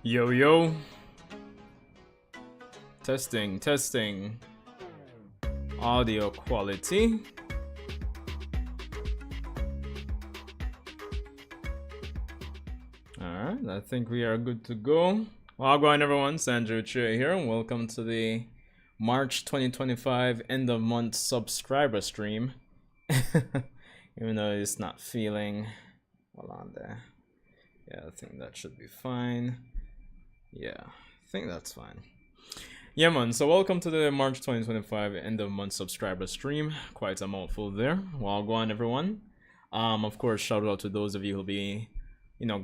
Yo yo, testing audio quality. Alright, I think we are good to go. Well, go on everyone, Sarada Uchiha here, and welcome to the March 2025 end of month subscriber stream. Even though it's not feeling, hold on there. Yeah, I think that should be fine. Yeah, I think that's fine. Yeah, man, so welcome to the March 2025 end of month subscriber stream. Quite a mouthful there. Well, go on everyone. Of course, shout out to those of you who'll be,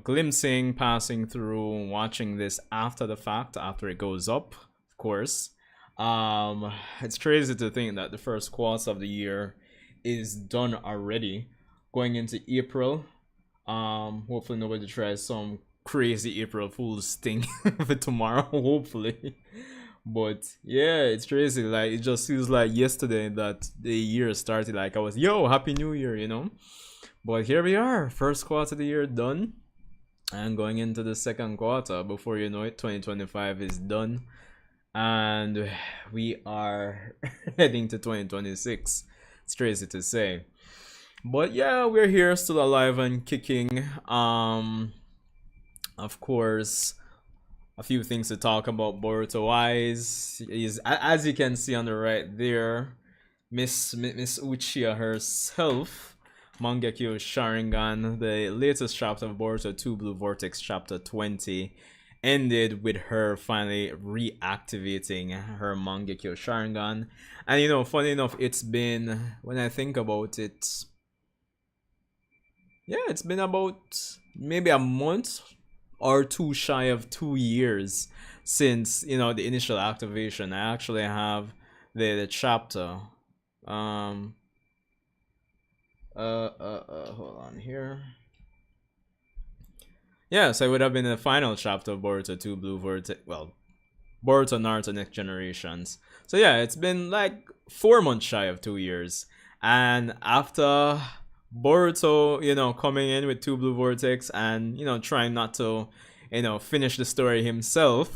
glimpsing, passing through, watching this after the fact, after it goes up, of course. It's crazy to think that the first quarter of the year is done already. Going into April. Hopefully nobody tries some crazy April Fool's thing for tomorrow, hopefully. But yeah, it's crazy. Like, it just feels like yesterday that the year started. Like, I was, yo, happy new year, But here we are, first quarter of the year done, and going into the second quarter. Before you know it, 2025 is done, and we are heading to 2026. It's crazy to say, but yeah, we're here, still alive and kicking. Of course, a few things to talk about Boruto wise is, as you can see on the right there, Miss Uchiha herself, Mangekyo Sharingan, the latest chapter of Boruto 2 Blue Vortex chapter 20, ended with her finally reactivating her Mangekyo Sharingan. And funny enough, it's been, when I think about it, yeah, it's been about maybe a month or two shy of 2 years since the initial activation. I actually have the chapter. Hold on here. Yeah, so it would have been the final chapter of Boruto 2 Blue Vortex. Well, Boruto Naruto Next Generations. So yeah, it's been like 4 months shy of 2 years, and after Boruto, coming in with 2 Blue Vortex and, trying not to, finish the story himself,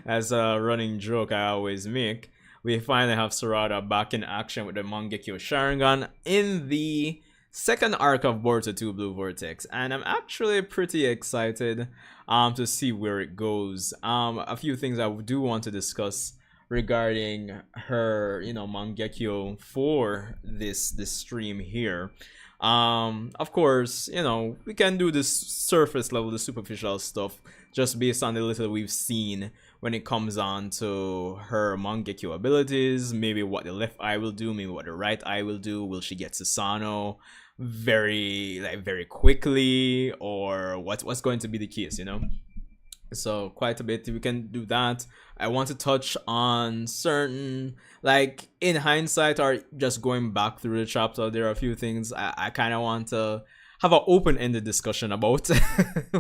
as a running joke I always make, we finally have Sarada back in action with the Mangekyo Sharingan in the second arc of Boruto 2 Blue Vortex. And I'm actually pretty excited to see where it goes. A few things I do want to discuss regarding her, Mangekyo for this stream here. Of course, we can do this surface level, the superficial stuff, just based on the little we've seen when it comes on to her Mangekyo abilities. Maybe what the left eye will do, maybe what the right eye will do. Will she get Susanoo very quickly, or what's going to be the case, So quite a bit we can do that. I want to touch on certain, like, in hindsight or just going back through the chapter, there are a few things I kind of want to have an open-ended discussion about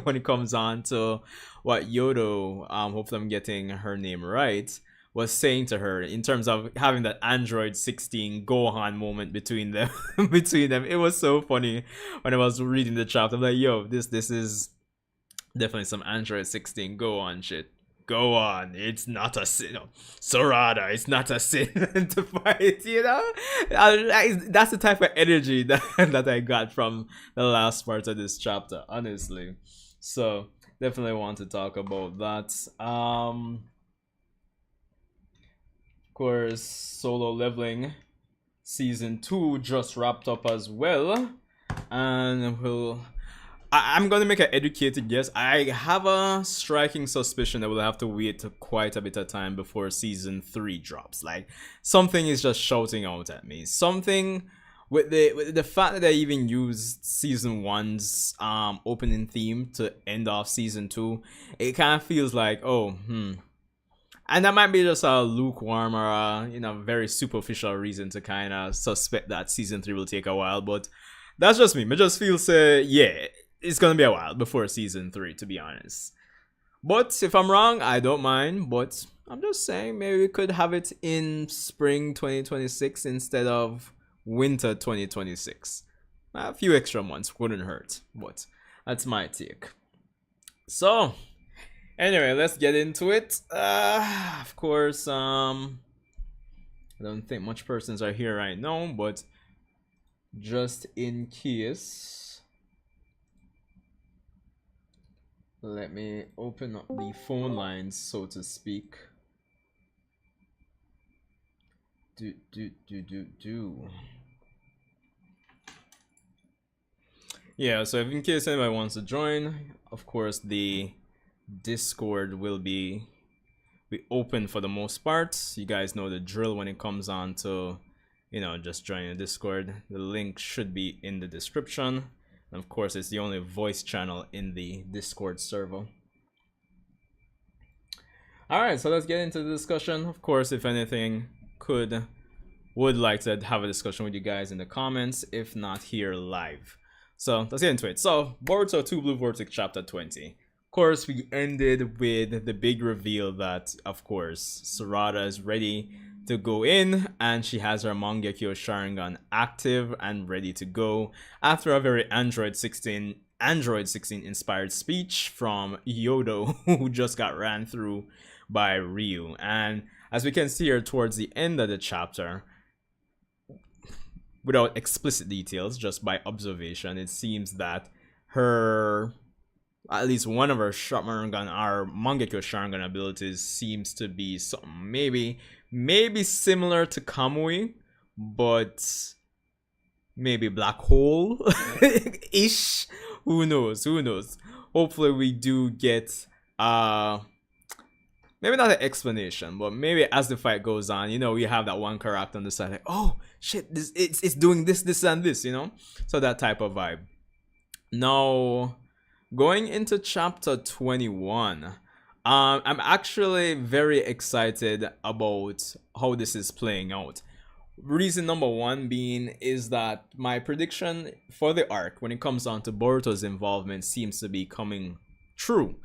when it comes on to what Yodo, hopefully I'm getting her name right, was saying to her in terms of having that Android 16 Gohan moment between them. It was so funny when I was reading the chapter. I'm like, yo, this is definitely some Android 16 Gohan shit. Go on, it's not a sin. Sarada, it's not a sin to fight, that's the type of energy that I got from the last part of this chapter, honestly. So definitely want to talk about that. Of course, Solo Leveling season 2 just wrapped up as well, and I'm gonna make an educated guess. I have a striking suspicion that we'll have to wait quite a bit of time before season 3 drops. Like, something is just shouting out at me. Something with the fact that they even used season 1's opening theme to end off season 2. It kind of feels like, and that might be just a lukewarm or a very superficial reason to kind of suspect that season 3 will take a while. But that's just me. It just feels yeah, it's gonna be a while before season 3, to be honest. But if I'm wrong, I don't mind. But I'm just saying, maybe we could have it in spring 2026 instead of winter 2026. A few extra months wouldn't hurt, but that's my take. So Anyway, let's get into it. Of course, I don't think much persons are here right now, but just in case, let me open up the phone lines, so to speak. Yeah, so if in case anybody wants to join, of course the Discord will be open for the most part. You guys know the drill when it comes on to, just join the Discord. The link should be in the description. And of course, it's the only voice channel in the Discord server. Alright, so let's get into the discussion. Of course, if anything, would like to have a discussion with you guys in the comments, if not here live. So let's get into it. So Boruto 2 Blue Vortex chapter 20. Of course, we ended with the big reveal that, of course, Sarada is ready to go in, and she has her Mangekyo Sharingan active and ready to go after a very Android 16 inspired speech from Yodo, who just got ran through by Ryu. And as we can see here towards the end of the chapter, without explicit details, just by observation, it seems that at least one of her Sharingan, our Mangekyo Sharingan abilities, seems to be something maybe similar to Kamui, but maybe black hole ish. Who knows? Hopefully we do get maybe not an explanation, but maybe as the fight goes on, we have that one character on the side like, oh shit, it's doing this and this, so that type of vibe. Now, going into chapter 21, I'm actually very excited about how this is playing out. Reason number one being is that my prediction for the arc when it comes down to Boruto's involvement seems to be coming true.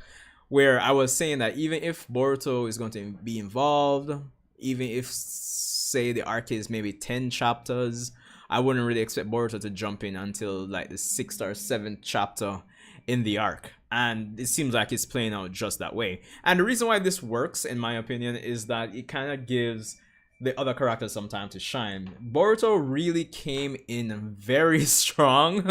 Where I was saying that even if Boruto is going to be involved, even if, say, the arc is maybe 10 chapters, I wouldn't really expect Boruto to jump in until like the 6th or 7th chapter in the arc. And it seems like it's playing out just that way. And the reason why this works, in my opinion, is that it kind of gives the other characters some time to shine. Boruto really came in very strong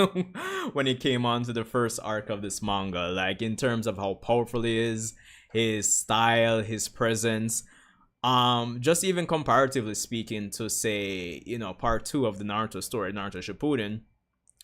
when he came on to the first arc of this manga, like in terms of how powerful he is, his style, his presence, just even comparatively speaking to, say, part 2 of the Naruto story, Naruto Shippuden,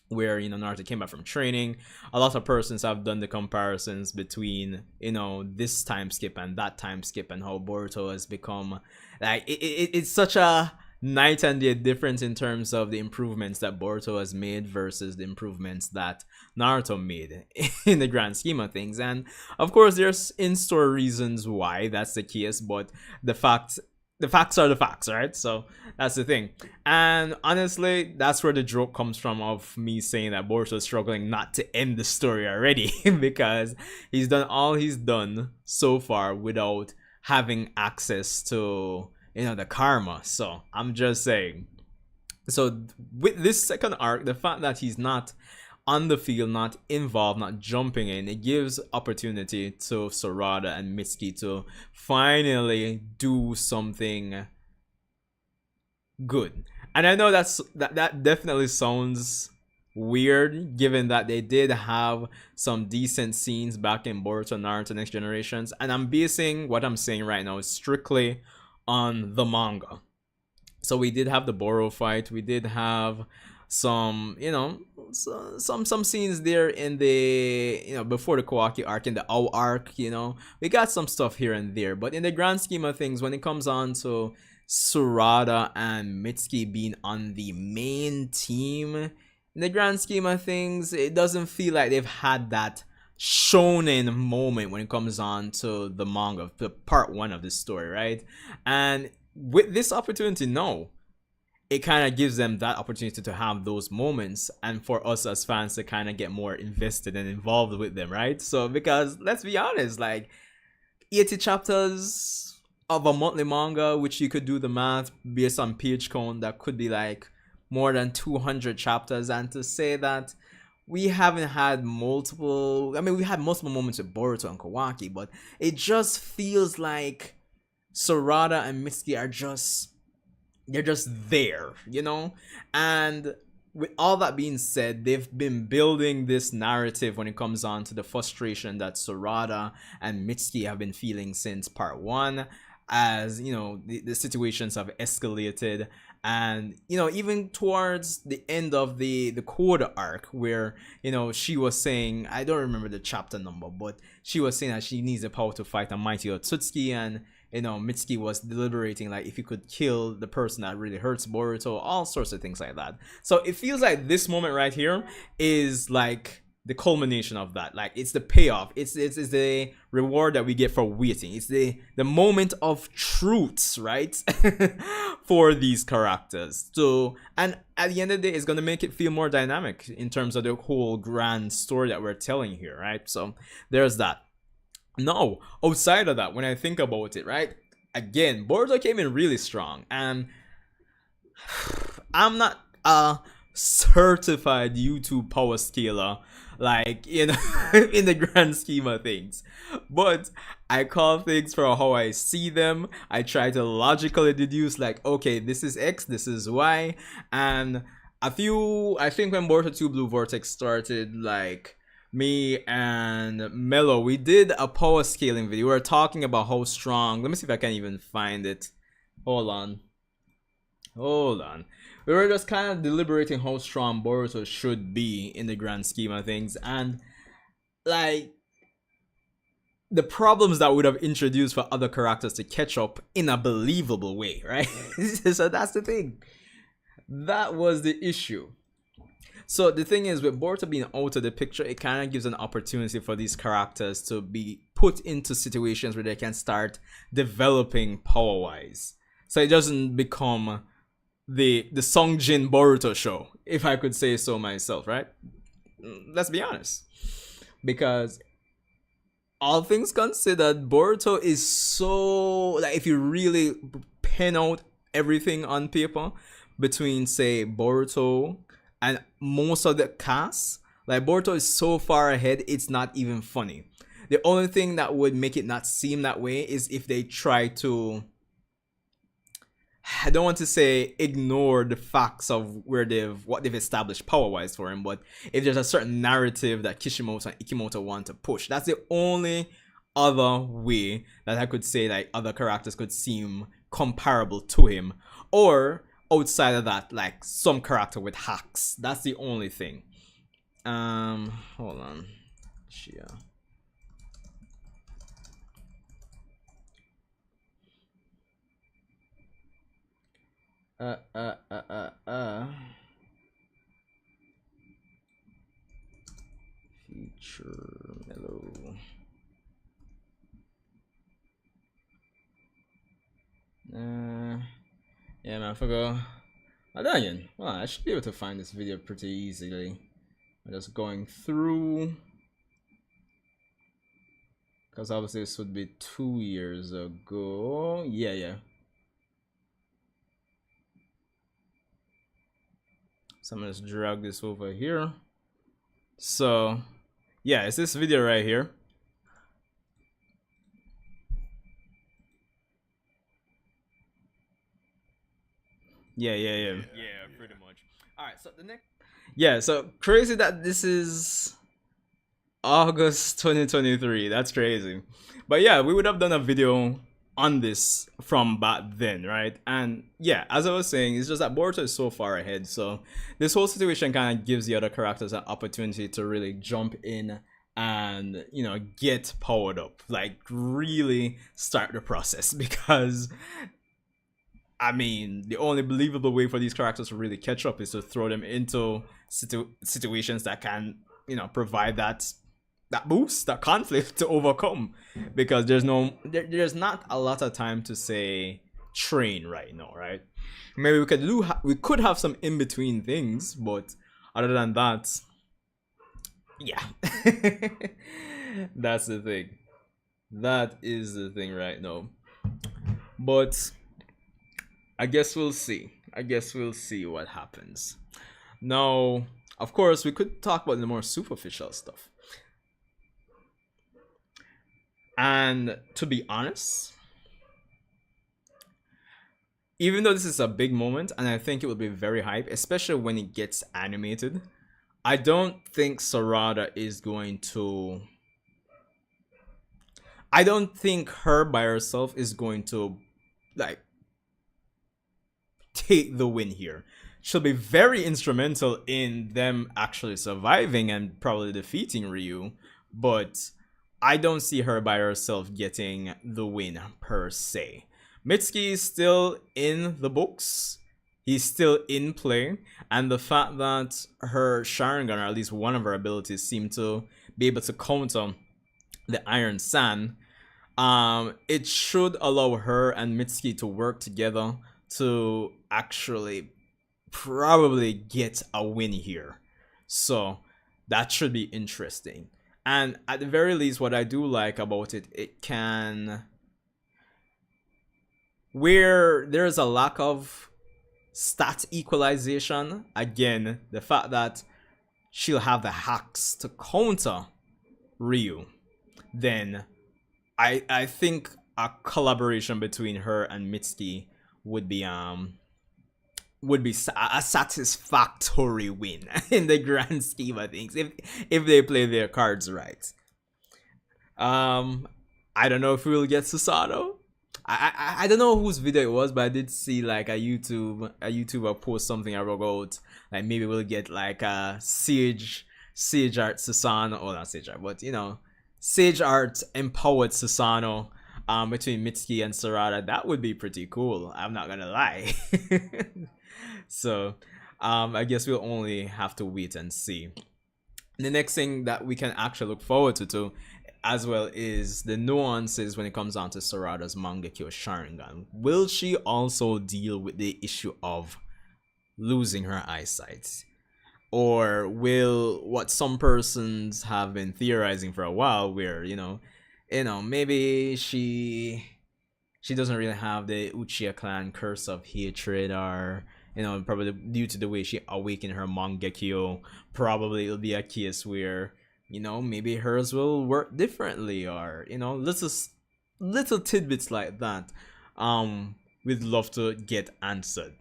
where Naruto came back from training. A lot of persons have done the comparisons between this time skip and that time skip, and how Boruto has become like it's such a night and day difference in terms of the improvements that Boruto has made versus the improvements that Naruto made in the grand scheme of things. And of course there's in-store reasons why that's the case, but the facts are the facts, right? So that's the thing. And honestly, that's where the joke comes from of me saying that Boruto is struggling not to end the story already because he's done all he's done so far without having access to the karma. So I'm just saying, so with this second arc, the fact that he's not on the field, not involved, not jumping in, it gives opportunity to Sarada and Mitsuki to finally do something good. And I know that definitely sounds weird, given that they did have some decent scenes back in Boruto, Naruto Next Generations, and I'm basing what I'm saying right now strictly on the manga. So we did have the Boro fight, we did have some some scenes there in the before the Kawaki arc, in the Ao arc, we got some stuff here and there, but in the grand scheme of things, when it comes on to Sarada and Mitsuki being on the main team, in the grand scheme of things, it doesn't feel like they've had that shonen moment when it comes on to the manga, the part 1 of this story, right? And with this opportunity now, it kind of gives them that opportunity to have those moments, and for us as fans to kind of get more invested and involved with them, right? So because let's be honest, like 80 chapters of a monthly manga, which you could do the math based on page count, that could be like more than 200 chapters. And to say that we haven't had multiple. I mean, we had multiple moments with Boruto and Kawaki, but it just feels like Sarada and Mitsuki are just they're just there, you know? And with all that being said, they've been building this narrative when it comes on to the frustration that Sarada and Mitsuki have been feeling since part one, as you know, the situations have escalated. And you know, even towards the end of the Koda arc, where you know she was saying, I don't remember the chapter number, but she was saying that she needs the power to fight a mighty Otsutsuki, and you know, Mitsuki was deliberating like if he could kill the person that really hurts Boruto, all sorts of things like that. So it feels like this moment right here is like the culmination of that. Like it's the payoff. It's the reward that we get for waiting. It's the moment of truths, right? For these characters. So, and at the end of the day, it's gonna make it feel more dynamic in terms of the whole grand story that we're telling here, right? So there's that. No, outside of that, when I think about it, right? Again, Boruto came in really strong, and I'm not a certified YouTube power scaler, like you know, in the grand scheme of things. But I call things for how I see them. I try to logically deduce, like, okay, this is X, this is Y, and I think when Boruto 2 Blue Vortex started, like me and Mello, we did a power scaling video. We were talking about how strong. Let me see if I can even find it. Hold on. We were just kind of deliberating how strong Boruto should be in the grand scheme of things, and like the problems that would have introduced for other characters to catch up in a believable way, right? So that's the thing. That was the issue. So the thing is, with Boruto being out of the picture, it kind of gives an opportunity for these characters to be put into situations where they can start developing power-wise. So it doesn't become the Songjin Boruto show, if I could say so myself, right? Let's be honest. Because all things considered, Boruto is so, like, if you really pen out everything on paper between, say, Boruto and most of the cast, like, Boruto is so far ahead, it's not even funny. The only thing that would make it not seem that way is if they try to, I don't want to say ignore the facts of what they've established power-wise for him, but if there's a certain narrative that Kishimoto and Ikimoto want to push, that's the only other way that I could say like other characters could seem comparable to him. Or outside of that, like some character with hacks. That's the only thing. Hold on. Uchiha. Feature mellow. Yeah, man, I forgot. Well, I should be able to find this video pretty easily. I'm just going through, because obviously this would be 2 years ago. Yeah. So I'm gonna just drag this over here. So yeah, it's this video right here. Yeah, pretty much. All right, so the next. Yeah, so crazy that this is August 2023. That's crazy. But yeah, we would have done a video on this from back then, right? And yeah, as I was saying, it's just that Boruto is so far ahead. So this whole situation kind of gives the other characters an opportunity to really jump in and, you know, get powered up, like really start the process. Because I mean, the only believable way for these characters to really catch up is to throw them into situations that can, you know, provide that boost, that conflict to overcome. Because there's not a lot of time to say train right now, right? Maybe we could have some in between things, but other than that, yeah, that's the thing. That is the thing right now. But I guess we'll see. What happens. Now, Of course, we could talk about the more superficial stuff. And to be honest, even though this is a big moment, and I think it will be very hype, especially when it gets animated, I don't think Sarada is going to. I don't think her by herself is going to like take the win here. She'll be very instrumental in them actually surviving and probably defeating Ryu, but I don't see her by herself getting the win per se. Mitsuki is still in the books. He's still in play, and the fact that her Sharingan, or at least one of her abilities, seem to be able to counter the Iron Sand, it should allow her and Mitsuki to work together to actually probably get a win here. So that should be interesting. And at the very least, what I do like about it, it can, where there's a lack of stat equalization, again, the fact that she'll have the hacks to counter Ryu, then I think a collaboration between her and Mitsuki would be a satisfactory win in the grand scheme of things if they play their cards right. Um, I don't know if we will get Susato. I don't know whose video it was, but I did see like a YouTuber post something about like maybe we'll get like a Sage Art Susano, or not Sage Art, but Sage Art empowered Susano between Mitsuki and Sarada. That would be pretty cool. I'm not gonna lie. So I guess we'll only have to wait and see. The next thing that we can actually look forward to as well is the nuances when it comes down to Sarada's Mangekyo Sharingan. Will she also deal with the issue of losing her eyesight? Or will what some persons have been theorizing for a while, where maybe she doesn't really have the Uchiha clan curse of hatred, or probably due to the way she awakened her Mangekyo, probably it'll be a case where maybe hers will work differently, or little tidbits like that. We'd love to get answered.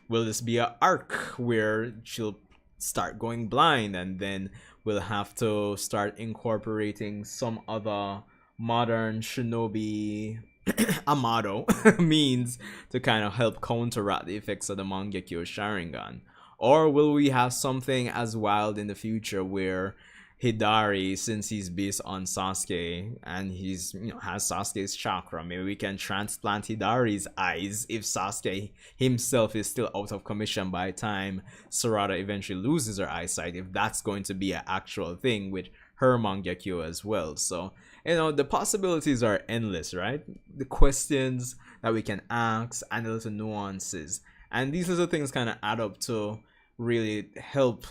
Will this be a arc where she'll start going blind, and then we'll have to start incorporating some other modern shinobi Amado means to kind of help counteract the effects of the Mangekyo Sharingan? Or will we have something as wild in the future where Hidari, since he's based on Sasuke and he's has Sasuke's chakra, maybe we can transplant Hidari's eyes if Sasuke himself is still out of commission by the time Sarada eventually loses her eyesight, if that's going to be an actual thing with her Mangekyo as well. So the possibilities are endless, right? The questions that we can ask and the little nuances, and these little things kind of add up to really help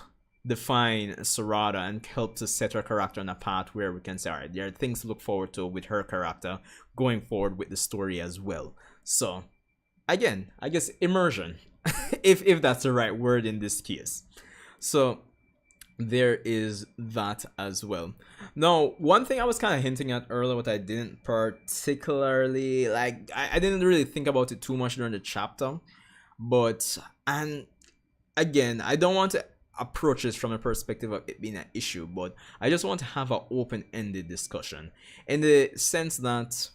define Sarada and help to set her character on a path where we can say, all right, there are things to look forward to with her character going forward with the story as well. So again, I guess immersion, if that's the right word in this case. So there is that as well. Now, one thing I was kind of hinting at earlier, what I didn't particularly like, I didn't really think about it too much during the chapter, but, and again, I don't want to approach this from a perspective of it being an issue, but I just want to have an open-ended discussion in the sense that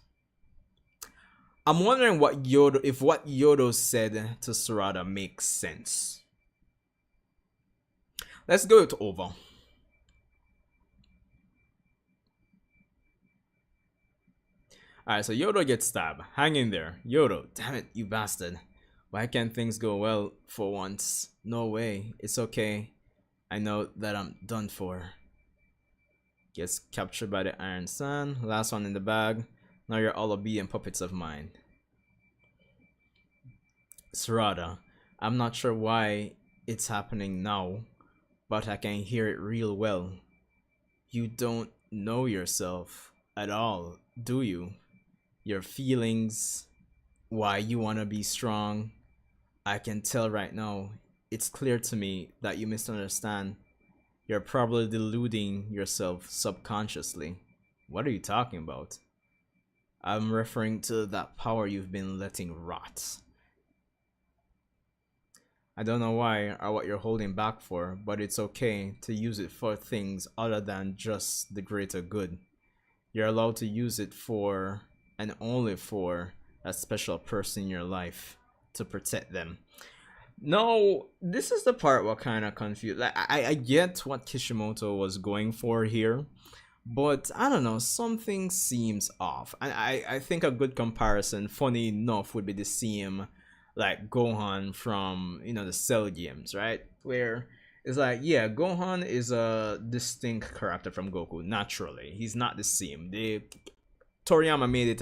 I'm wondering if what Yodo said to Sarada makes sense. Let's go to over. Alright, so Yodo gets stabbed. Hang in there. Yodo, damn it, you bastard. Why can't things go well for once? No way. It's okay. I know that I'm done for. Gets captured by the Iron Sun. Last one in the bag. Now you're all obedient puppets of mine. Sarada, I'm not sure why it's happening now, but I can hear it real well. You don't know yourself at all, do you? Your feelings, why you want to be strong. I can tell right now, it's clear to me that you misunderstand you're probably deluding yourself subconsciously. What are you talking about? I'm referring to that power you've been letting rot. I don't know why or what you're holding back for, but it's okay to use it for things other than just the greater good. You're allowed to use it for, and only for, a special person in your life, to protect them. No, this is the part what kind of confused. Like, I get what Kishimoto was going for here, but I don't know, something seems off. And I think a good comparison, funny enough, would be the same like Gohan from, you know, the Cell games, right? Where it's like, yeah, Gohan is a distinct character from Goku. Naturally, he's not the same. Toriyama made it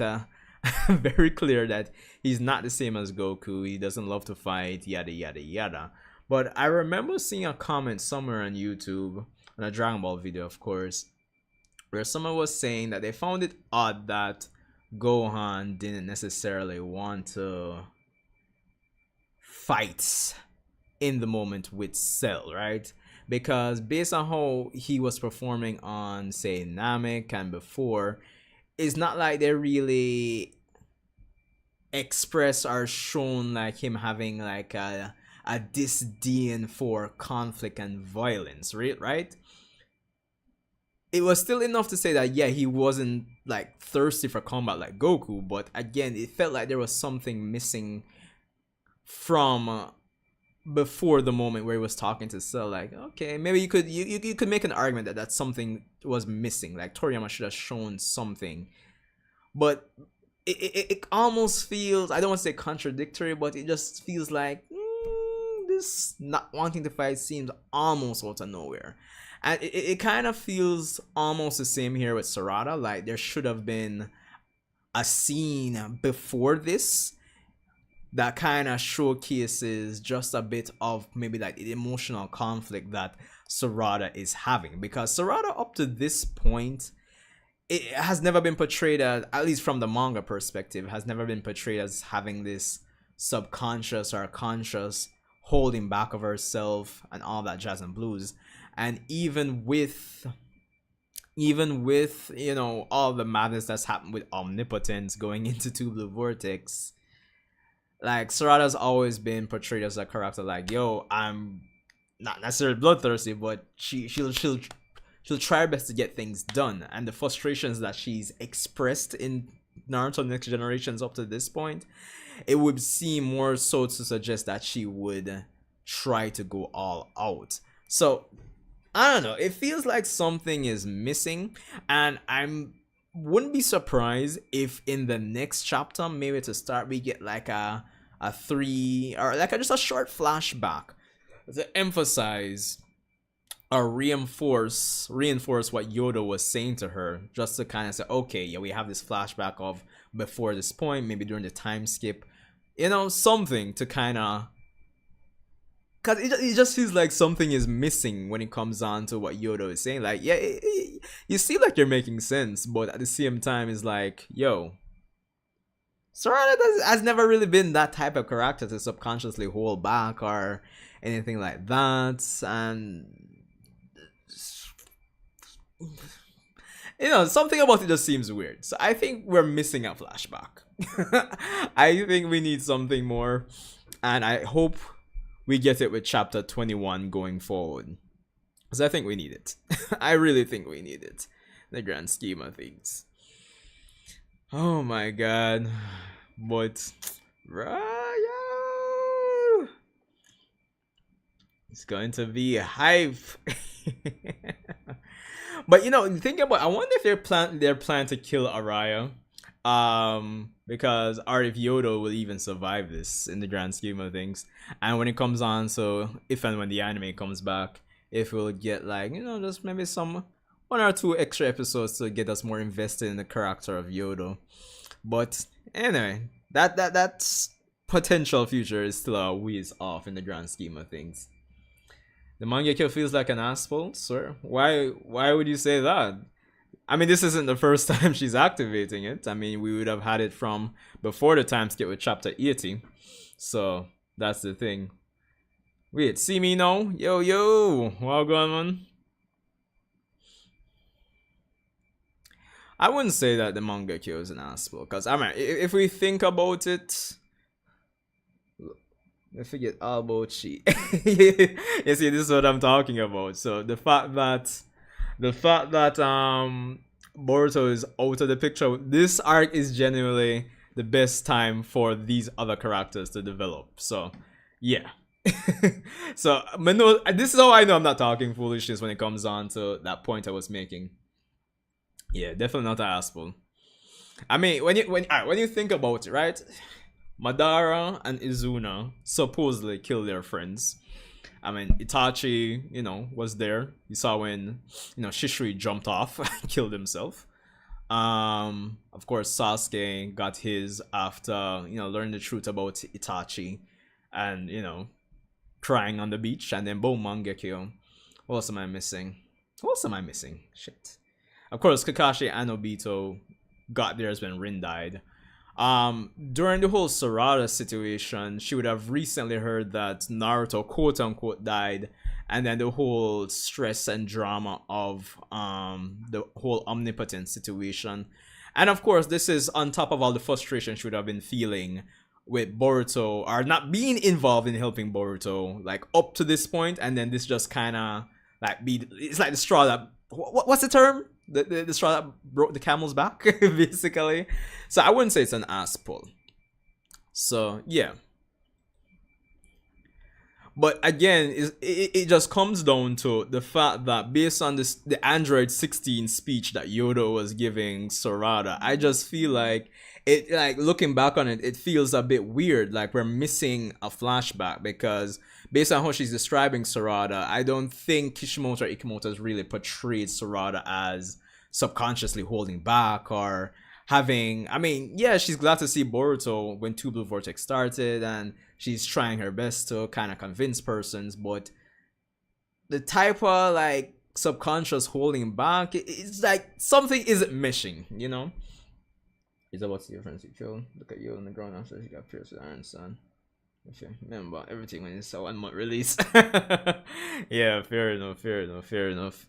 very clear that he's not the same as Goku. He doesn't love to fight, yada yada yada. But I remember seeing a comment somewhere on YouTube, on a Dragon Ball video, of course, where someone was saying that they found it odd that Gohan didn't necessarily want to fight in the moment with Cell, right? Because based on how he was performing on, say, Namek and before, it's not like they really express or shown like him having like a disdain for conflict and violence, right? It was still enough to say that, yeah, he wasn't like thirsty for combat like Goku, but again, it felt like there was something missing from before the moment where he was talking to Cell. Like, okay, maybe you could make an argument that that something was missing. Like Toriyama should have shown something, but it almost feels, I don't want to say contradictory, but it just feels like this not wanting to fight seems almost out of nowhere. And it kind of feels almost the same here with Sarada. Like there should have been a scene before this that kind of showcases just a bit of maybe like the emotional conflict that Sarada is having, because Sarada up to this point, it has never been portrayed as, at least from the manga perspective, has never been portrayed as having this subconscious or conscious holding back of herself and all that jazz and blues. And even with you know, all the madness that's happened with Omnipotence going into Two Blue Vortex, like Sarada's always been portrayed as a character like, yo, I'm not necessarily bloodthirsty, but she'll try her best to get things done. And the frustrations that she's expressed in Naruto Next Generations up to this point, it would seem more so to suggest that she would try to go all out. So I don't know, it feels like something is missing, and wouldn't be surprised if in the next chapter, maybe to start, we get like a 3 or like just a short flashback to emphasize or reinforce what Yoda was saying to her, just to kind of say, okay, yeah, we have this flashback of before this point, maybe during the time skip, you know, something to kind of, because it just feels like something is missing when it comes on to what Yoda is saying. Like, yeah, you seem like you're making sense, but at the same time, it's like, yo, Sarada has never really been that type of character to subconsciously hold back or anything like that. And, you know, something about it just seems weird. So I think we're missing a flashback. I think we need something more. And I hope we get it with chapter 21 going forward, because I think we need it. I really think we need it in the grand scheme of things. Oh my god. But Raya, it's going to be hype. But you know, think about, I wonder if they're planning to kill Araya. Because or if Yoda will even survive this in the grand scheme of things. And when it comes on, so if and when the anime comes back, if we'll get like, you know, just maybe some 1 or 2 extra episodes to get us more invested in the character of Yoda. But anyway, that's potential future is still a ways off in the grand scheme of things. The mangaka feels like an asshole, sir. Why would you say that? I mean, this isn't the first time she's activating it. I mean, we would have had it from before the time skip with chapter 80. So, that's the thing. Wait, see me now? Yo, what going on? I wouldn't say that the Mangekyo is an asshole, because I mean, if we think about it, I forget all about she. You see, this is what I'm talking about. So the fact that Boruto is out of the picture, this arc is genuinely the best time for these other characters to develop. So yeah. So this is how I know I'm not talking foolishness when it comes on to that point I was making. Yeah, definitely not an asshole. I mean, when you think about it, right? Madara and Izuna supposedly killed their friends. I mean, Itachi, was there. You saw when, Shishui jumped off and killed himself. Of course, Sasuke got his after, learning the truth about Itachi and, crying on the beach. And then boom, Mangekyo. What else am I missing? What else am I missing? Shit. Of course, Kakashi and Obito got theirs when Rin died. During the whole Sarada situation, she would have recently heard that Naruto quote unquote died, and then the whole stress and drama of the whole omnipotent situation. And of course, this is on top of all the frustration she would have been feeling with Boruto, or not being involved in helping Boruto, like up to this point, and then this just kind of like it's like the straw that what's the term? The straw that broke the camel's back, basically. So I wouldn't say it's an ass pull. So yeah. But again, it just comes down to the fact that based on the Android 16 speech that Yoda was giving Sarada, I just feel like it, like looking back on it, it feels a bit weird. Like we're missing a flashback, because based on how she's describing Sarada, I don't think Kishimoto or Ikemoto has really portrayed Sarada as subconsciously holding back or having. I mean, yeah, she's glad to see Boruto when Two Blue Vortex started, and she's trying her best to kind of convince persons, but the type of like subconscious holding back, it's like something isn't meshing, Is that what's the difference? You kill, look at you on the ground after she got pierced with Iron Sun. Okay, remember everything when it's a 1 month release. Yeah, fair enough.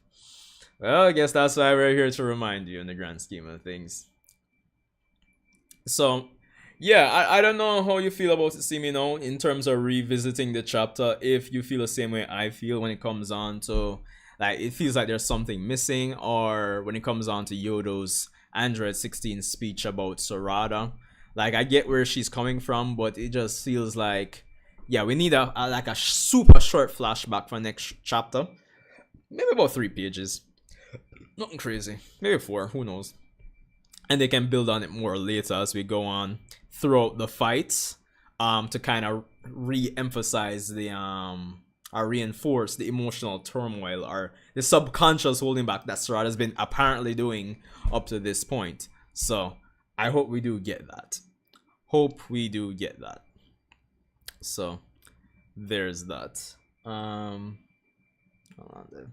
Well, I guess that's why we're here to remind you in the grand scheme of things. So, yeah, I don't know how you feel about it, Simino, in terms of revisiting the chapter. If you feel the same way I feel when it comes on to, like, it feels like there's something missing, or when it comes on to Yodo's Android 16 speech about Sarada. Like, I get where she's coming from, but it just feels like, yeah, we need a super short flashback for next chapter. Maybe about 3 pages. Nothing crazy. Maybe 4, who knows. And they can build on it more later as we go on throughout the fights, to kind of re-emphasize the or reinforce the emotional turmoil or the subconscious holding back that Sarada's been apparently doing up to this point. So I hope we do get that. So there's that. Hold on there.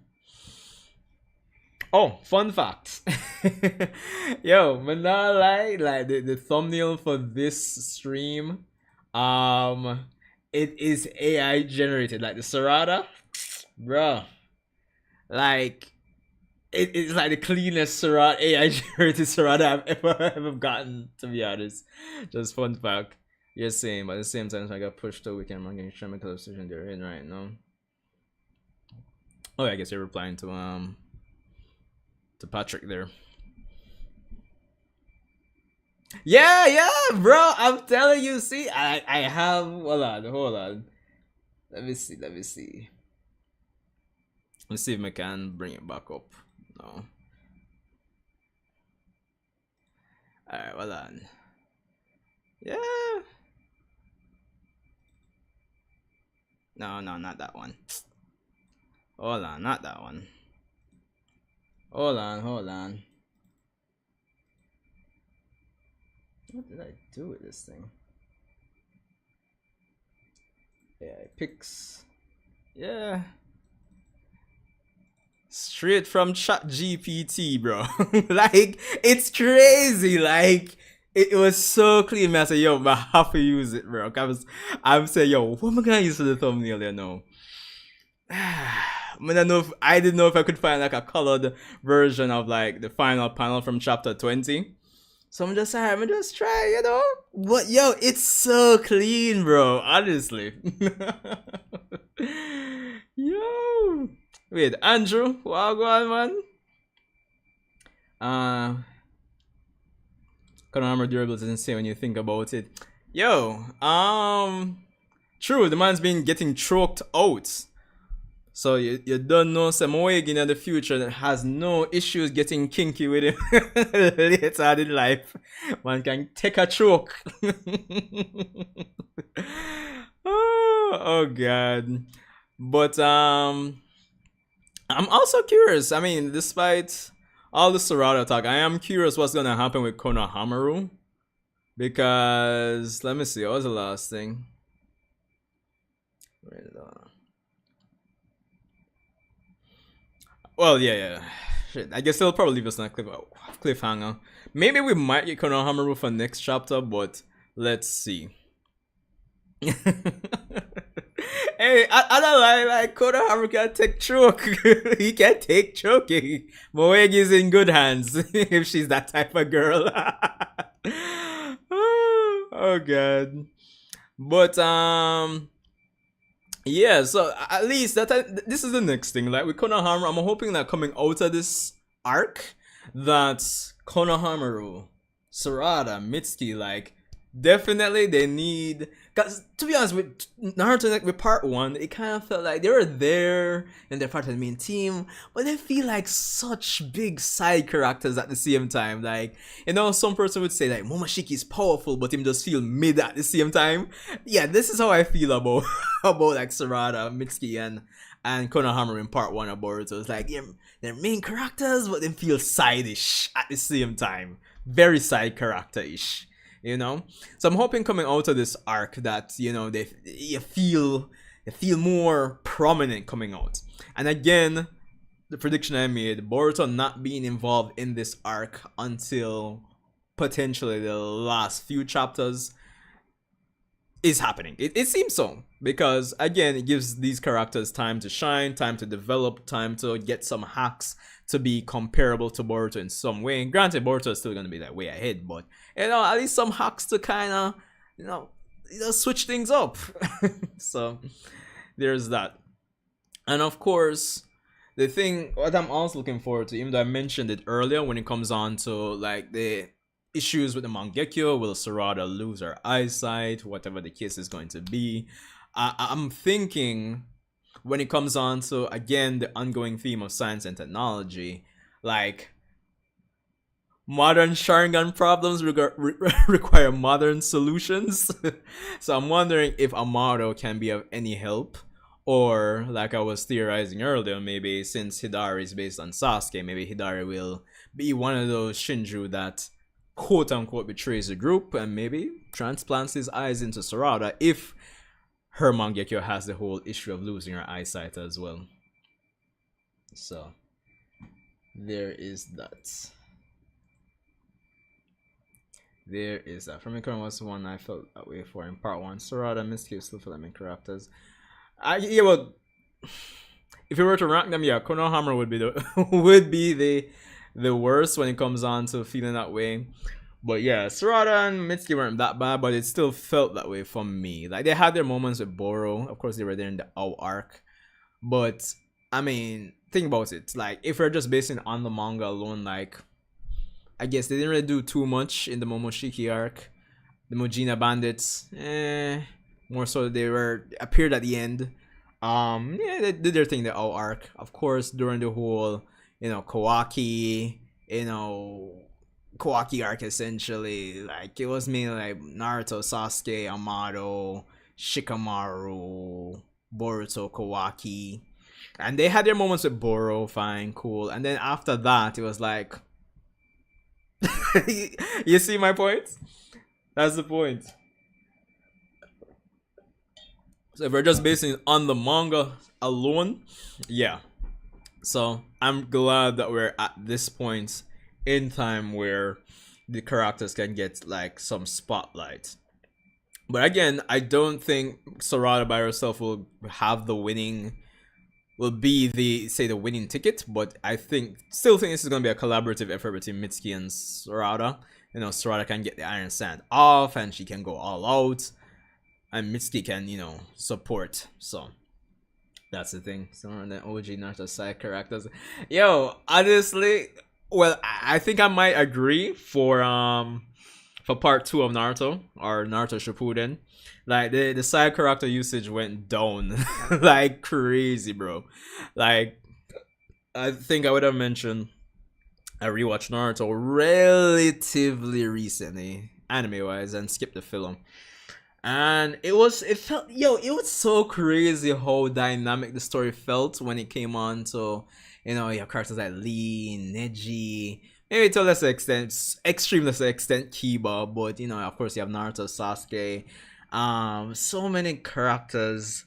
Oh, fun fact. Yo, but not like the thumbnail for this stream, it is AI generated. Like the Sarada, bro. Like it's like the cleanest Sarada AI generated Sarada I've ever gotten, to be honest. Just fun fact. You're saying, but at the same time, I got pushed to weekend. I'm getting chemical decision they're in right now. Oh, I guess you're replying to Patrick there. Yeah, bro. I'm telling you. See, I have. Hold on. Let me see. Let's see if I can bring it back up. No. Alright, hold on. Yeah. No, not that one. Hold on, not that one. Hold on. What did I do with this thing? Yeah, pics. Yeah. Straight from ChatGPT, bro. Like, it's crazy. Like, it was so clean, man. I said, yo, I have to use it, bro. I'm saying, yo, what am I gonna use for the thumbnail there now? I don't know if I didn't know if I could find like a colored version of like the final panel from chapter 20. So I'm just try, you know. But yo, it's so clean, bro. Honestly. Yo. Wait, Andrew, what go on, man? Conor durable is insane when you think about it. Yo, true, the man's been getting choked out. So you don't know some Moegin in the future that has no issues getting kinky with him later on in life. Man can take a choke. Oh god. But I'm also curious. I mean, despite all the Sarada talk, I am curious what's gonna happen with Konohamaru. Because let me see, what was the last thing? Well, yeah. Shit, I guess they'll probably leave us on a cliffhanger. Maybe we might get Konohamaru for next chapter, but let's see. Hey, I don't like Konohamaru can take choke. He can take choking. Moegi's in good hands if she's that type of girl. Oh god. But yeah, so at least this is the next thing. Like with Konohamaru, I'm hoping that coming out of this arc, that Konohamaru, Sarada, Mitsuki, like definitely they need. Cause to be honest, with Naruto, like with part 1, it kind of felt like they were there and they're part of the main team, but they feel like such big side characters at the same time. Like, you know, some person would say like Momoshiki is powerful, but him just feel mid at the same time. Yeah, this is how I feel about about like Sarada, Mitsuki, and Konohamaru in part 1 of Boruto. It's like they're main characters, but they feel side-ish at the same time. Very side character-ish. You know, so I'm hoping coming out of this arc that, you know, you feel more prominent coming out. And again, the prediction I made, Boruto not being involved in this arc until potentially the last few chapters is happening. It seems so, because again, it gives these characters time to shine, time to develop, time to get some hacks to be comparable to Boruto in some way. And granted, Boruto is still going to be that way ahead, but, you know, at least some hacks to kind of, you know, switch things up. So there's that. And of course, the thing what I'm also looking forward to, even though I mentioned it earlier, when it comes on to like the issues with the Mangekyo, will Sarada lose her eyesight, whatever the case is going to be. I'm thinking when it comes on to, again, the ongoing theme of science and technology, like modern Sharingan problems require modern solutions. So I'm wondering if Amado can be of any help, or like I was theorizing earlier, maybe since Hidari is based on Sasuke, maybe Hidari will be one of those Shinju that quote unquote betrays the group and maybe transplants his eyes into Sarada if her Mangekyo has the whole issue of losing her eyesight as well. So there is that. There is that. From Ikon was one I felt that way for in part 1. Sarada, Mitsuki still feel like main characters. Yeah, well, if you were to rank them, yeah, Konohamaru would be the worst when it comes on to feeling that way. But yeah, Sarada and Mitsuki weren't that bad, but it still felt that way for me. Like, they had their moments with Boro. Of course, they were there in the OW arc. But, I mean, think about it. Like, if we're just basing on the manga alone, like, I guess they didn't really do too much in the Momoshiki arc. The Mujina Bandits, more so they appeared at the end. Yeah, they did their thing, the OW arc. Of course, during the whole, you know, Kawaki arc, essentially, like, it was mainly like Naruto, Sasuke, Amado, Shikamaru, Boruto, Kawaki, and they had their moments with Boro, fine, cool, and then after that, it was like, you see my point? That's the point. So if we're just basing it on the manga alone, yeah. So I'm glad that we're at this point in time where the characters can get like some spotlight. But again, I don't think Sarada by herself will have the winning will be the say the winning ticket, but I still think this is gonna be a collaborative effort between Mitsuki and Sarada. You know, Sarada can get the Iron Sand off and she can go all out, and Mitsuki can, support. So that's the thing. Some of the OG Naruto side characters. Yo, honestly, well, I think I might agree for part two of Naruto or Naruto Shippuden. Like the side character usage went down like crazy, bro. Like I think I would have mentioned I rewatched Naruto relatively recently, anime wise, and skipped the film. And it was so crazy how dynamic the story felt when it came on. So, you have characters like Lee, Neji, maybe to a lesser extent, extreme lesser extent, Kiba, but of course you have Naruto, Sasuke, so many characters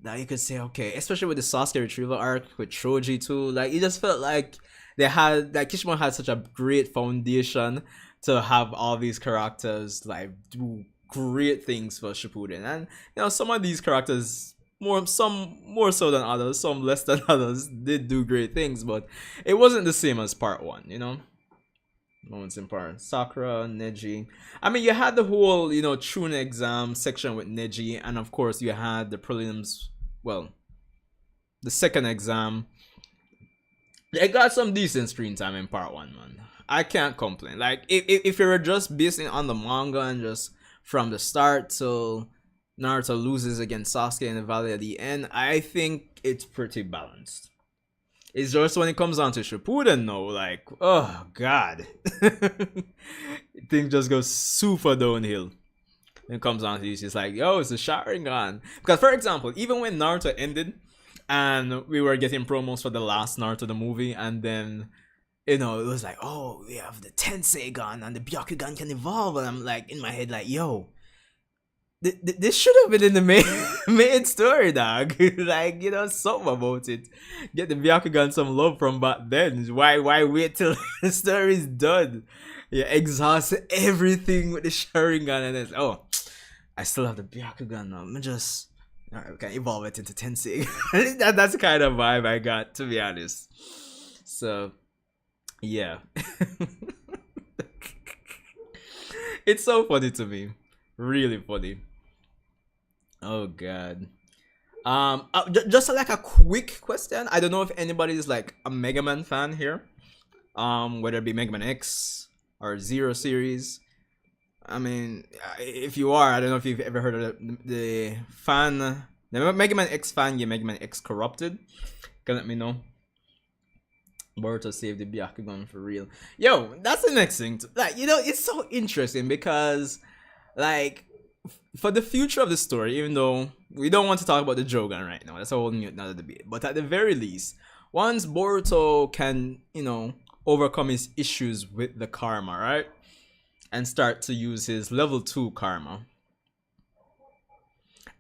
that you could say, okay, especially with the Sasuke retrieval arc with Choji too, like it just felt like Kishimoto had such a great foundation to have all these characters like do great things for Shippuden. And some of these characters, some more so than others, some less than others, did do great things, but it wasn't the same as part one, moments in part. Sakura, Neji. I mean, you had the whole, Chune exam section with Neji, and of course you had the prelims, well, the second exam. They got some decent screen time in part one, man. I can't complain. Like, if you were just basing on the manga and just from the start till Naruto loses against Sasuke in the Valley at the end, I think it's pretty balanced. It's just when it comes down to Shippuden, though, like, oh god, things just go super downhill. When it comes down to this, it's like, yo, it's a Sharingan. Because, for example, even when Naruto ended and we were getting promos for the last Naruto the movie, and then it was like, oh, we have the Tensei gun and the Byakugan can evolve, and I'm like in my head like, yo, this should have been in the main story, dog. Like, something about it. Get the Byakugan some love from back then. Why wait till the story's done? You exhaust everything with the Sharingan, and it's, oh, I still have the Byakugan now. I'm just, alright, we can evolve it into Tensei. That's the kind of vibe I got, to be honest. So yeah. It's so funny to me. Really funny. Oh god. Just like a quick question. I don't know if anybody is like a Mega Man fan here. Whether it be Mega Man X or Zero series. I mean, if you are, I don't know if you've ever heard of the Mega Man X fan game, Mega Man X Corrupted. Can let me know. Boruto saved the Byakugan for real. Yo, that's the next thing. It's so interesting because, like, for the future of the story, even though we don't want to talk about the Jogan right now, that's a whole new another debate. But at the very least, once Boruto can, overcome his issues with the karma, right? And start to use his level 2 karma,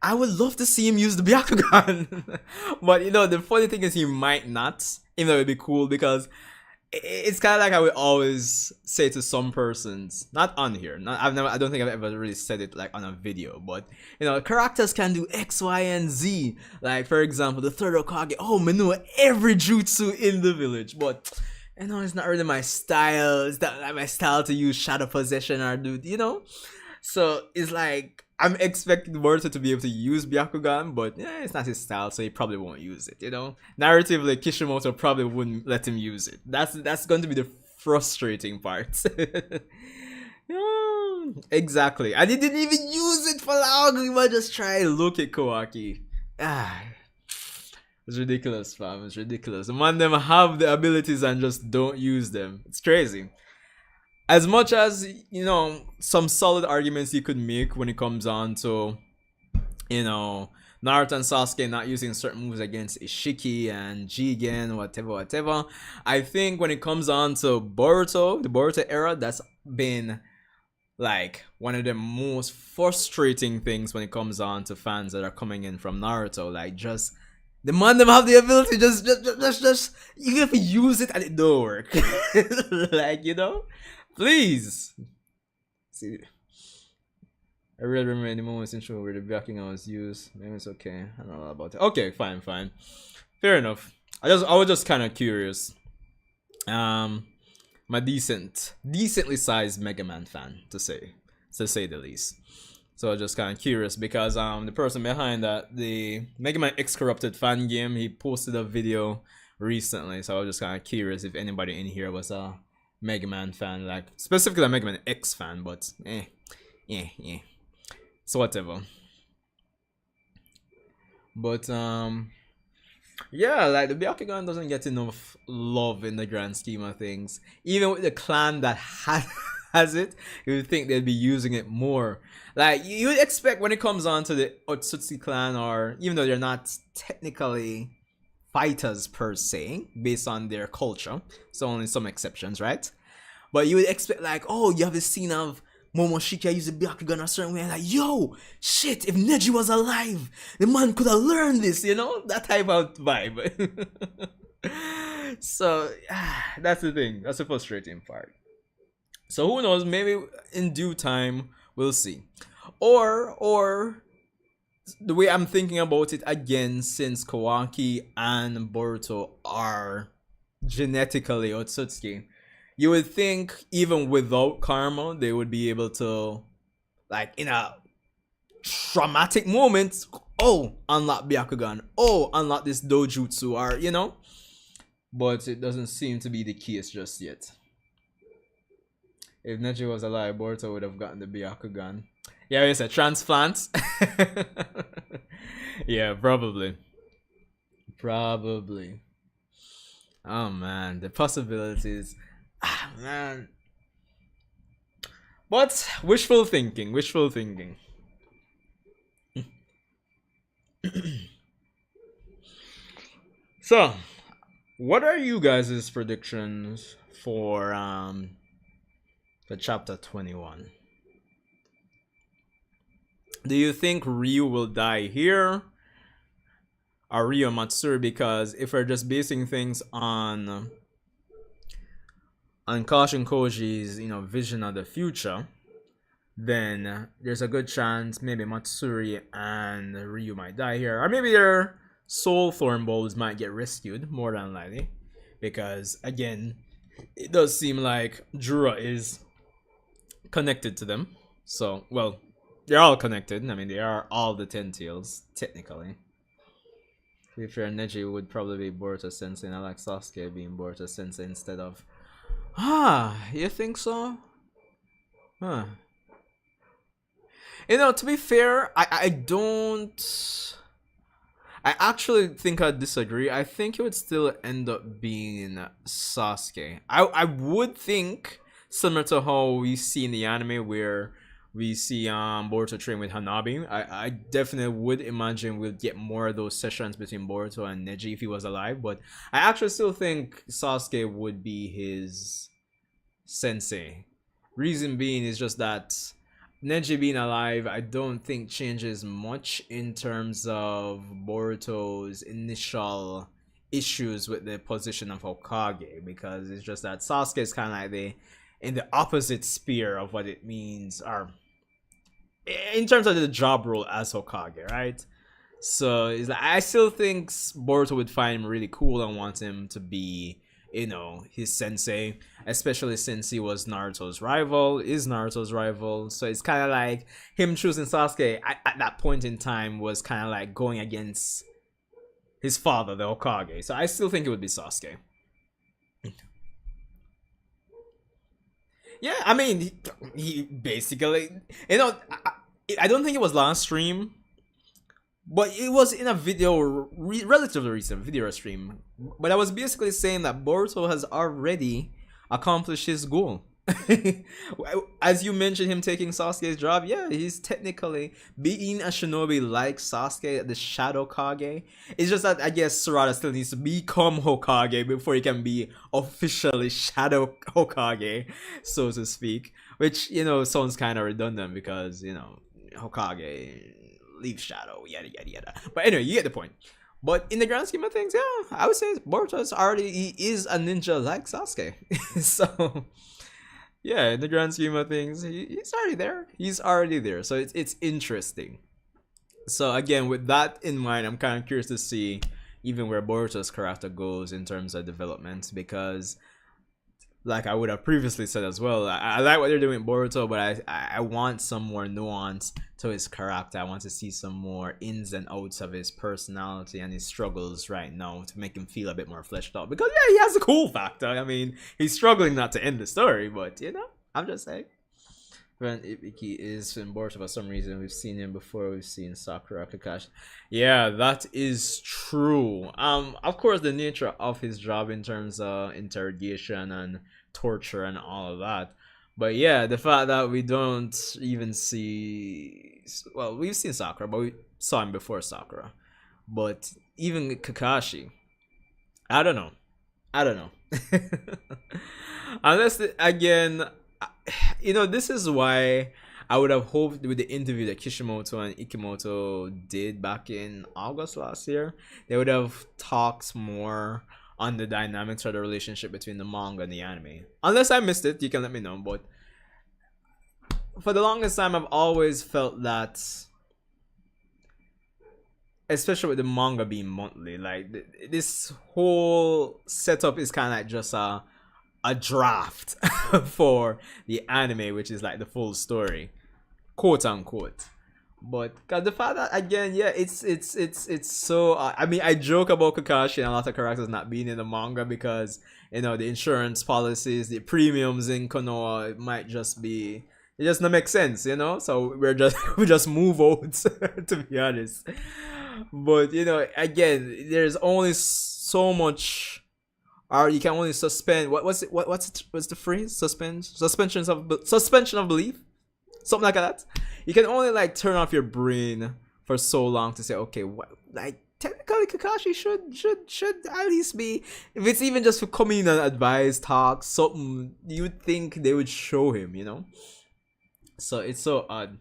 I would love to see him use the Byakugan. But the funny thing is he might not, even though it'd be cool, because it's kind of like I would always say to some persons, not on here, I don't think I've ever really said it like on a video, but characters can do X, Y, and Z. Like, for example, the third Hokage, oh, I know every jutsu in the village, but it's not really my style. It's not like my style to use shadow possession or do. So it's like, I'm expecting Boruto to be able to use Byakugan, but it's not his style, so he probably won't use it, Narratively, Kishimoto probably wouldn't let him use it. That's going to be the frustrating part. Yeah, exactly. And he didn't even use it for long. He might just try and look at Kawaki. It's ridiculous, fam. It's ridiculous. The man them have the abilities and just don't use them. It's crazy. As much as, some solid arguments you could make when it comes on to, Naruto and Sasuke not using certain moves against Ishiki and Jigen, whatever. I think when it comes on to Boruto, the Boruto era, that's been like one of the most frustrating things when it comes on to fans that are coming in from Naruto. Like, just the man them have the ability, just you have to use it and it don't work. Like, please. See, I really remember the moments in show where the backing was used. Maybe it's okay. I don't know about it. Okay, fine. Fair enough. I was just kind of curious. I'm a decently sized Mega Man fan to say the least. So I was just kind of curious because the person behind that, the Mega Man X Corrupted fan game, he posted a video recently. So I was just kind of curious if anybody in here was a Mega Man fan, like specifically a Mega Man X fan, but yeah. So whatever. But yeah, like the Byakugan doesn't get enough love in the grand scheme of things. Even with the clan that has it, you would think they'd be using it more. Like you would expect when it comes on to the Otsutsuki clan, or even though they're not technically fighters per se, based on their culture, so only some exceptions, right? But you would expect like, oh, you have a scene of Momoshiki use the Byakugan a certain way, and like, yo, shit, if Neji was alive, the man could have learned this, you know? That type of vibe. So, that's the thing. That's the frustrating part. So who knows, maybe in due time, we'll see. Or, the way I'm thinking about it again, since Kawaki and Boruto are genetically Otsutsuki, you would think even without karma, they would be able to, like, in a traumatic moment, oh, unlock Byakugan, oh, unlock this dojutsu, or, you know? But it doesn't seem to be the case just yet. If Neji was alive, Boruto would have gotten the Byakugan. Yeah, it's a transplant. Yeah, probably. Probably. Oh, man, the possibilities... man. But wishful thinking. So, what are you guys' predictions for the chapter 21? Do you think Ryu will die here? Or Ryu Matsuri? Because if we're just basing things on Kashin Koji's, vision of the future, then there's a good chance maybe Matsuri and Ryu might die here, or maybe their soul thorn balls might get rescued, more than likely, because again, it does seem like Jura is connected to them. So, well, they're all connected. I mean, they are all the 10 tails technically. To be fair, Neji would probably be Boruto Sensei, and I like Sasuke being Boruto Sensei instead of... you think so? Huh. To be fair, I don't... I actually think I disagree. I think it would still end up being Sasuke. I would think, similar to how we see in the anime where we see Boruto train with Hanabi, I definitely would imagine we'll get more of those sessions between Boruto and Neji if he was alive, but I actually still think Sasuke would be his sensei. Reason being is just that Neji being alive, I don't think changes much in terms of Boruto's initial issues with the position of Hokage, because it's just that Sasuke is kind of like in the opposite sphere of what it means, or in terms of the job role as Hokage, right? So it's like, I still think Boruto would find him really cool and want him to be, his sensei, especially since he was Naruto's rival, is Naruto's rival. So it's kind of like him choosing Sasuke at that point in time was kind of like going against his father, the Hokage. So I still think it would be Sasuke. Yeah, I mean, he basically, I don't think it was last stream, but it was in a video, relatively recent video stream. But I was basically saying that Boruto has already accomplished his goal. As you mentioned, him taking Sasuke's job, yeah, he's technically being a shinobi like Sasuke, the Shadow Kage. It's just that I guess Sarada still needs to become Hokage before he can be officially Shadow Hokage, so to speak. Which, sounds kind of redundant because, Hokage leaves Shadow, yada yada yada. But anyway, you get the point. But in the grand scheme of things, yeah, I would say Boruto is a ninja like Sasuke. So yeah, in the grand scheme of things, he's already there. He's already there. So it's interesting. So again, with that in mind, I'm kind of curious to see, even where Boruto's character goes in terms of development, because like I would have previously said as well, I like what they're doing with Boruto, but I want some more nuance to his character. I want to see some more ins and outs of his personality and his struggles right now to make him feel a bit more fleshed out. Because yeah, he has a cool factor. I mean, he's struggling not to end the story, but you know, I'm just saying. When Ibiki is in Boruto for some reason, we've seen him before. We've seen Sakura, Kakashi. Yeah, that is true. Of course, the nature of his job in terms of interrogation and torture and all of that. But yeah, the fact that we don't even see, well, we've seen Sakura, but we saw him before Sakura. But even Kakashi, I don't know. I don't know. Unless again, you know, this is why I would have hoped with the interview that Kishimoto and Ikimoto did back in August last year, they would have talked more on the dynamics of the relationship between the manga and the anime. Unless I missed it, you can let me know. But for the longest time, I've always felt that, especially with the manga being monthly, like this whole setup is kind of like just a draft for the anime, which is like the full story, quote unquote. But cause the fact that again, yeah, it's so. I mean, I joke about Kakashi and a lot of characters not being in the manga because you know the insurance policies, the premiums in Konoha, it might just be. It just not make sense, you know. So we just move out, to be honest. But you know, again, there's only so much. Or you can only suspend. What's the phrase? Suspension of belief, something like that. You can only like turn off your brain for so long to say, okay, what, like technically Kakashi should at least be, if it's even just for coming in and advise, talk, something you would think they would show him, you know. So it's so odd.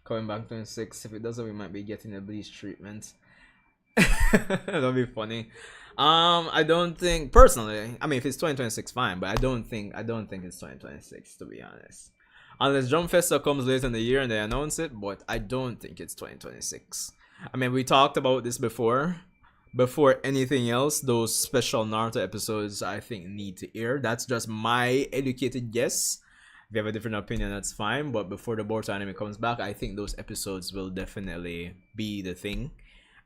Coming back 26. If it doesn't, we might be getting a bleach treatment. That'll be funny. I don't think personally. I mean, if it's 2026, fine. But I don't think it's 2026, to be honest. Unless Jump Festa comes later in the year and they announce it, but I don't think it's 2026. I mean, we talked about this before. Before anything else, those special Naruto episodes I think need to air. That's just my educated guess. If you have a different opinion, that's fine. But before the Boruto anime comes back, I think those episodes will definitely be the thing.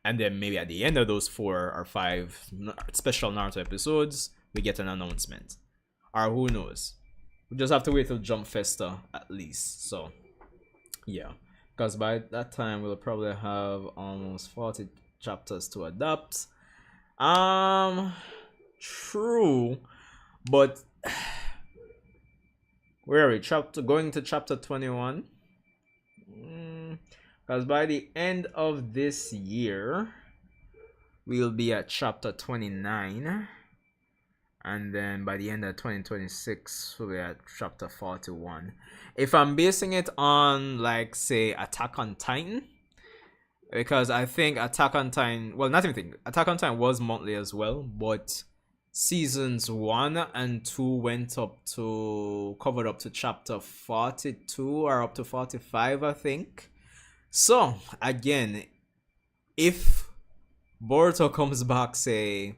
And then maybe at the end of those 4 or 5 special Naruto episodes, we get an announcement. Or who knows? We just have to wait till Jump Festa at least. So, yeah. Because by that time, we'll probably have almost 40 chapters to adapt. True. But, where are we? Going to chapter 21. Because by the end of this year, we'll be at chapter 29. And then by the end of 2026, we'll be at chapter 41. If I'm basing it on, like, say, Attack on Titan, because I think Attack on Titan, well, not even think, Attack on Titan was monthly as well, but seasons 1 and 2 went up to, covered up to chapter 42 or up to 45, I think. So, again, if Boruto comes back, say,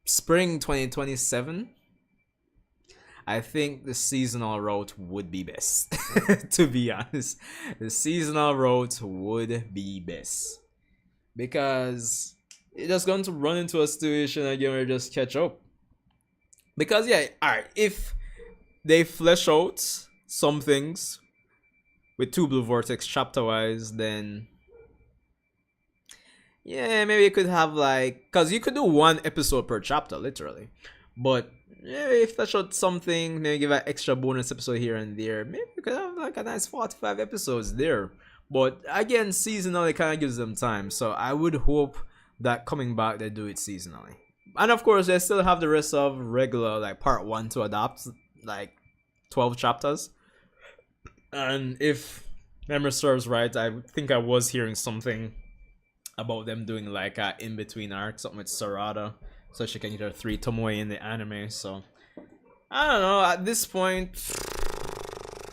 spring 2027, I think the seasonal route would be best. To be honest, the seasonal route would be best. Because you're just going to run into a situation again where you just catch up. Because, yeah, alright, if they flesh out some things with Two Blue Vortex chapter wise, then yeah, maybe you could have like, because you could do 1 episode per chapter, literally. But yeah, if that showed something, maybe give an extra bonus episode here and there, maybe you could have like a nice 45 episodes there. But again, seasonally kind of gives them time. So I would hope that coming back they do it seasonally. And of course, they still have the rest of regular, like part 1 to adapt, like 12 chapters. And if memory serves right, I think I was hearing something about them doing like a in-between arc, something with Sarada, so she can get her 3 Tomoe in the anime. So I don't know, at this point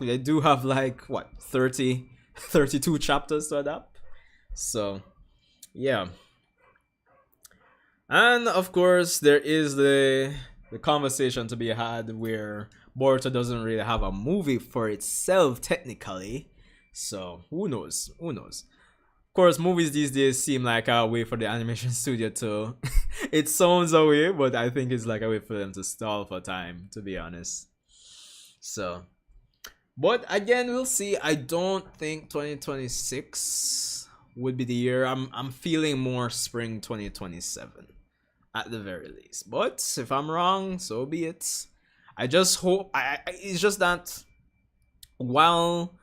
they do have like what, 32 chapters to adapt. So yeah, And of course, there is the conversation to be had where Boruto doesn't really have a movie for itself technically. So who knows? Who knows? Of course, movies these days seem like a way for the animation studio to. It sounds a way, but I think it's like a way for them to stall for time. To be honest. So, but again, we'll see. I don't think 2026 would be the year. I'm feeling more spring 2027 at the very least. But if I'm wrong, so be it. I just hope. It's just that while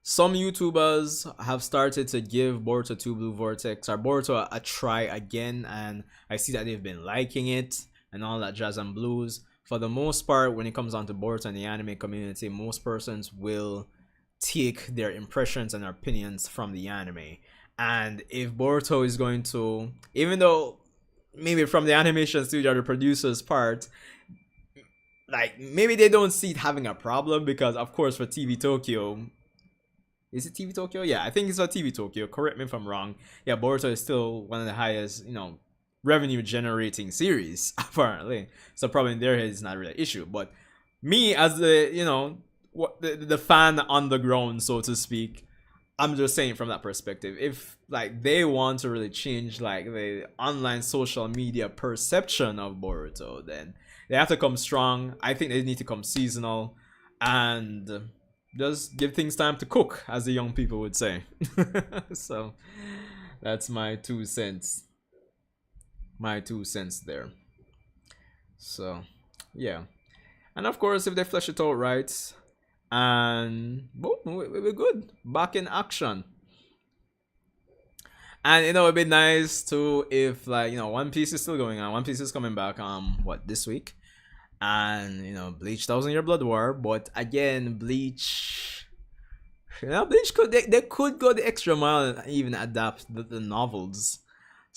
some YouTubers have started to give Boruto 2 Blue Vortex or Boruto a try again, and I see that they've been liking it and all that jazz and blues. For the most part, when it comes down to Boruto and the anime community, most persons will take their impressions and opinions from the anime. And if Boruto is going to, even though maybe from the animation studio, the producer's part, like maybe they don't see it having a problem because, of course, for TV Tokyo, is it TV Tokyo? Yeah, I think it's for TV Tokyo. Correct me if I'm wrong. Yeah, Boruto is still one of the highest, revenue generating series apparently. So probably in their head it's not really an issue. But me as the fan on the ground, so to speak, I'm just saying from that perspective, if like they want to really change like the online social media perception of Boruto, then they have to come strong. I think they need to come seasonal and just give things time to cook, as the young people would say. So that's my 2 cents. My 2 cents there. So yeah. And of course, if they flesh it out right, and boom, we're good. Back in action. And it'd be nice too if like One Piece is still going on. One Piece is coming back this week, and Bleach 1,000 Year Blood War. But again, Bleach, Bleach they could go the extra mile and even adapt the novels.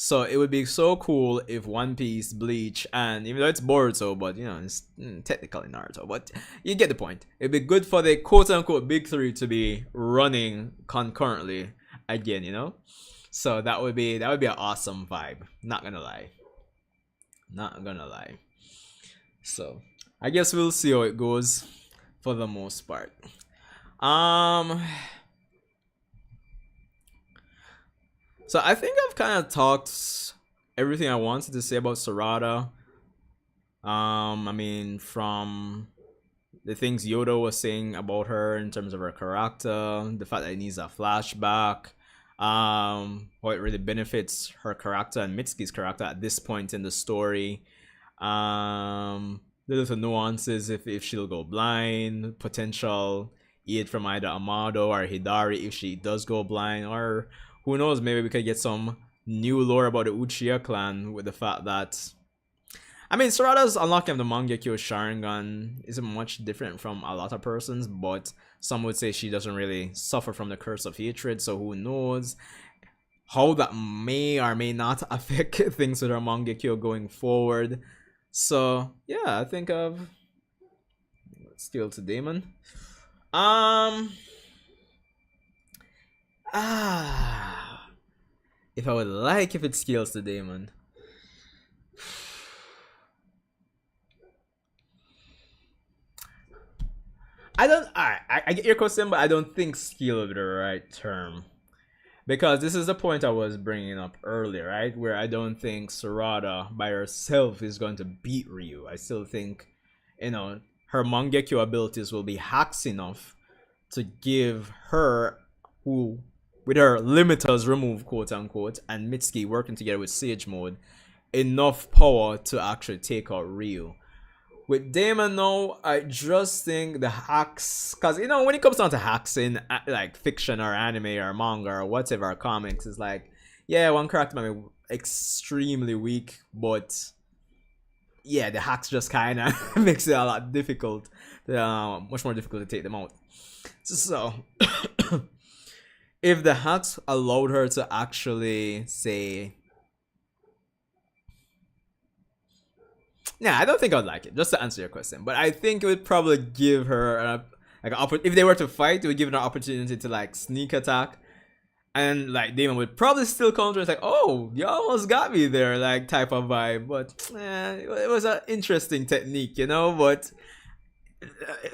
So it would be so cool if One Piece, Bleach, and even though it's Boruto, but it's technically Naruto, but you get the point. It'd be good for the quote-unquote big three to be running concurrently again, So that would be an awesome vibe. Not gonna lie. Not gonna lie. So I guess we'll see how it goes for the most part. So I think I've kind of talked everything I wanted to say about Sarada. I mean, from the things Yoda was saying about her in terms of her character, the fact that it needs a flashback, how it really benefits her character and Mitsuki's character at this point in the story. The little nuances if she'll go blind, potential aid from either Amado or Hidari if she does go blind, or who knows, maybe we could get some new lore about the Uchiha clan with the fact that Sarada's unlocking of the Mangekyo Sharingan isn't much different from a lot of persons, but some would say she doesn't really suffer from the curse of hatred, so who knows how that may or may not affect things with her Mangekyo going forward. So yeah, I think of Skill to Daemon. If I would like if it scales to Daemon. I get your question, but I don't think skill would be the right term. Because this is the point I was bringing up earlier, right? Where I don't think Sarada by herself is going to beat Ryu. I still think, her Mangekyo abilities will be hacks enough to give her, who with her limiters removed, quote unquote, and Mitsuki working together with Sage Mode, enough power to actually take out Ryu. With Daemon now, I just think the hacks, because when it comes down to hacks in like fiction or anime or manga or whatever, comics, it's like, yeah, one character might be extremely weak, but yeah, the hacks just kind of makes it a lot difficult, much more difficult to take them out. So if the hacks allowed her to actually say, I don't think I'd like it, just to answer your question, but I think it would probably give her if they were to fight, it would give her an opportunity to like sneak attack And like Damon would probably still counter, it's like, oh, you almost got me there, like type of vibe. But it was an interesting technique, you know. But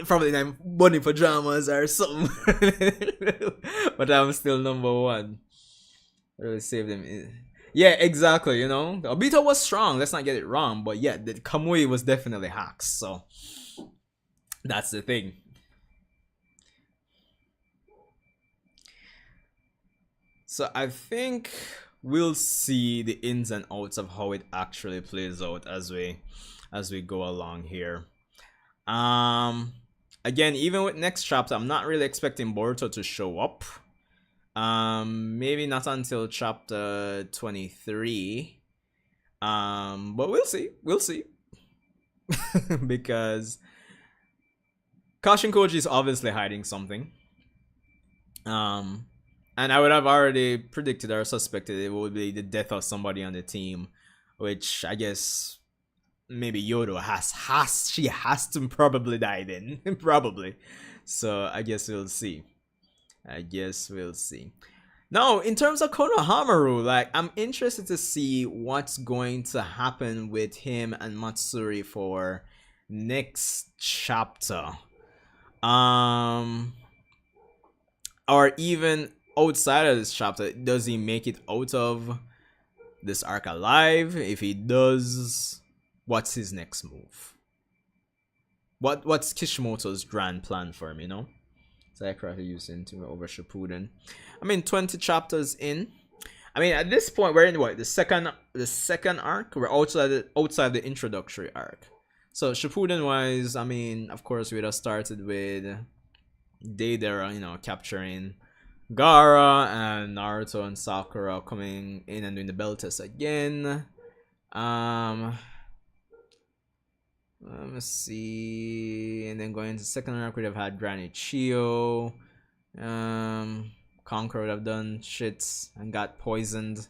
probably I'm bunny pajamas or something. But I'm still number one. Really saved him. Yeah, exactly. You know, Obito was strong. Let's not get it wrong. But yeah, the Kamui was definitely hacks. So that's the thing. So I think we'll see the ins and outs of how it actually plays out as we go along here. Um Again, even with next chapter, I'm not really expecting Boruto to show up. Maybe not until chapter 23. But we'll see. We'll see. Because Kashin Koji is obviously hiding something. And I would have already predicted or suspected it would be the death of somebody on the team, which I guess maybe Yodo she has to probably die then. Probably. So I guess we'll see. Now, in terms of Konohamaru, like, I'm interested to see what's going to happen with him and Matsuri for next chapter. Or even outside of this chapter, does he make it out of this arc alive? If he does, what's his next move? What's Kishimoto's grand plan for him, you know? Sakuragi using to over Shippuden. I mean, 20 chapters in. I mean, at this point, we're in what, the second arc. We're outside the introductory arc. So Shippuden wise, I mean, of course, we'd have started with Deidara, you know, capturing Gaara, and Naruto and Sakura coming in and doing the bell test again. Let's see, and then going into second arc, we'd have had Granny Chio. Conqueror would have done shits and got poisoned.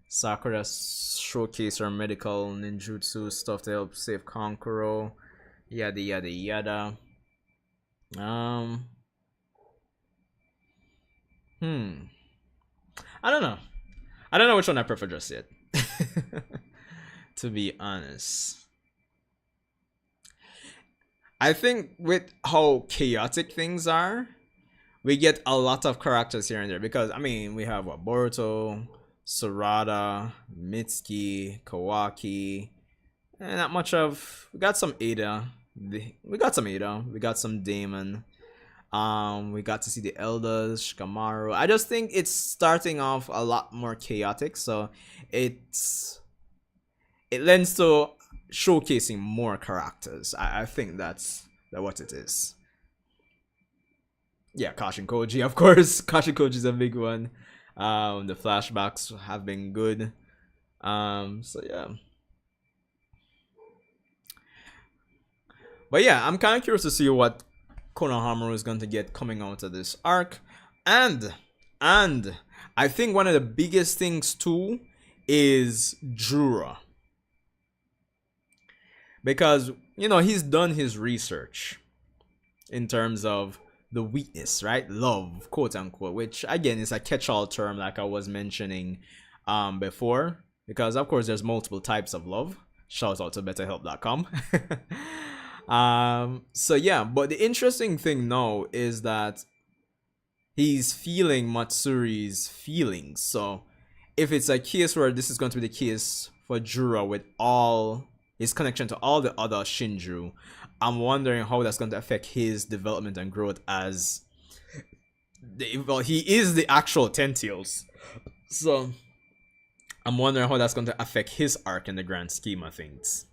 Sakura showcased her medical ninjutsu stuff to help save Conqueror. Yada yada yada. I don't know. I don't know which one I prefer just yet. To be honest. I think with how chaotic things are, we get a lot of characters here and there. Because, I mean, we have what, Boruto, Sarada, Mitsuki, Kawaki, and not much of... We got some Ada. We got some Damon. We got to see the Elders, Shikamaru. I just think it's starting off a lot more chaotic, so it lends to showcasing more characters. I think that's what it is. Yeah, Kashin Koji, of course. Kashin Koji is a big one. The flashbacks have been good. So yeah. But yeah, I'm kind of curious to see what Konohamaru is going to get coming out of this arc. And I think one of the biggest things too is Jura. Because, you know, he's done his research in terms of the weakness, right? Love, quote unquote, which again is a catch-all term like I was mentioning before. Because of course there's multiple types of love. Shout out to betterhelp.com. So yeah, but the interesting thing now is that he's feeling Matsuri's feelings. So if it's a case where this is going to be the case for Jura with all his connection to all the other Shinju, I'm wondering how that's going to affect his development and growth as he is the actual Ten Tails. So I'm wondering how that's going to affect his arc in the grand scheme of things.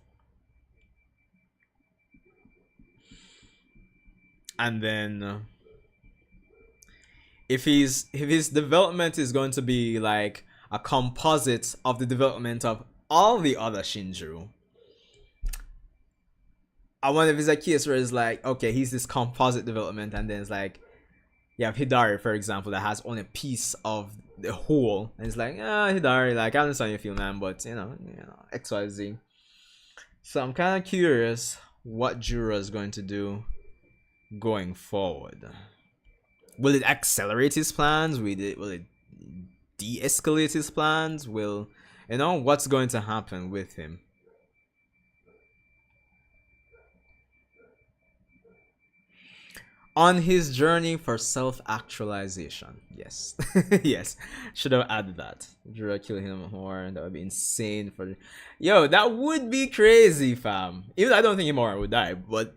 And then if his development is going to be like a composite of the development of all the other Shinju, I wonder if it's a case where it's like, okay, he's this composite development, and then it's like, you have Hidari, for example, that has only a piece of the whole, and it's like, Hidari, like, I understand how you feel, man, but, you know, XYZ. So I'm kind of curious what Jura is going to do going forward. Will it accelerate his plans? Will it de-escalate his plans? Will, what's going to happen with him? On his journey for self-actualization. Yes. Yes. Should have added that. Drew kill him more. That would be insane for. Yo, that would be crazy, fam. Even though I don't think Himura would die, but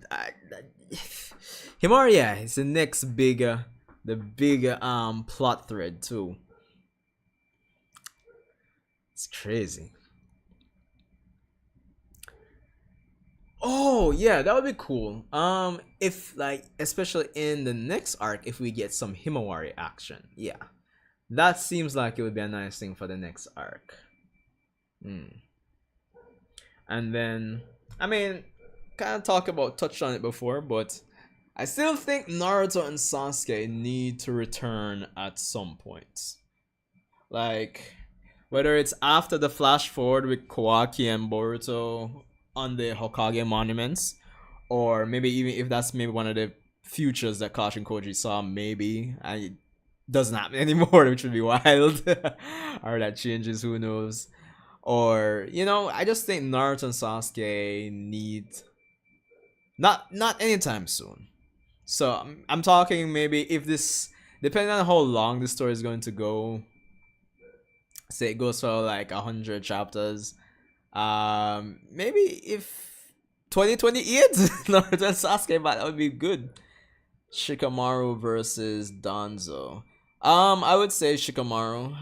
Himura, yeah, it's the next bigger, the bigger plot thread too. It's crazy. Oh yeah, that would be cool. If like, especially in the next arc, if we get some Himawari action, yeah, that seems like it would be a nice thing for the next arc. And then, I mean, kind of touched on it before, but I still think Naruto and Sasuke need to return at some point. Like, whether it's after the flash forward with Kawaki and Boruto on the Hokage monuments, or maybe even if that's maybe one of the futures that Kosh and Koji saw, maybe and it doesn't happen anymore, which would be wild, or that changes, who knows? Or I just think Naruto and Sasuke need not anytime soon. So I'm talking maybe if this, depending on how long the story is going to go, say it goes for like 100 chapters, maybe if 2028 Naruto and Sasuke, but that would be good. Shikamaru versus Danzo. I would say Shikamaru.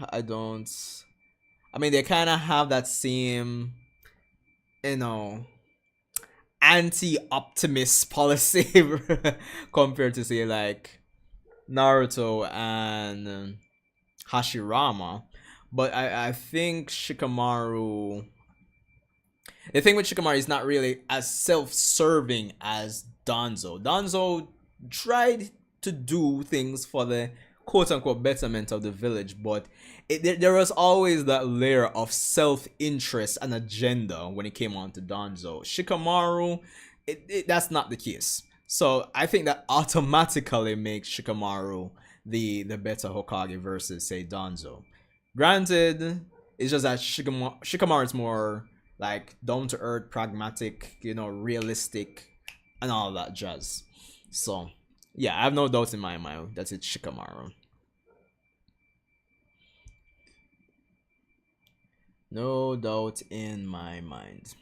I mean, they kind of have that same, you know, anti-optimist policy compared to say like Naruto and Hashirama. But I think Shikamaru, the thing with Shikamaru is not really as self-serving as Danzo. Danzo tried to do things for the quote-unquote betterment of the village, but there was always that layer of self-interest and agenda when it came on to Danzo. Shikamaru, that's not the case. So I think that automatically makes Shikamaru the better Hokage versus say Danzo. Granted, it's just that Shikamaru is more like down to earth, pragmatic, realistic, and all that jazz. So yeah, I have no doubt in my mind that it's Shikamaru. No doubt in my mind.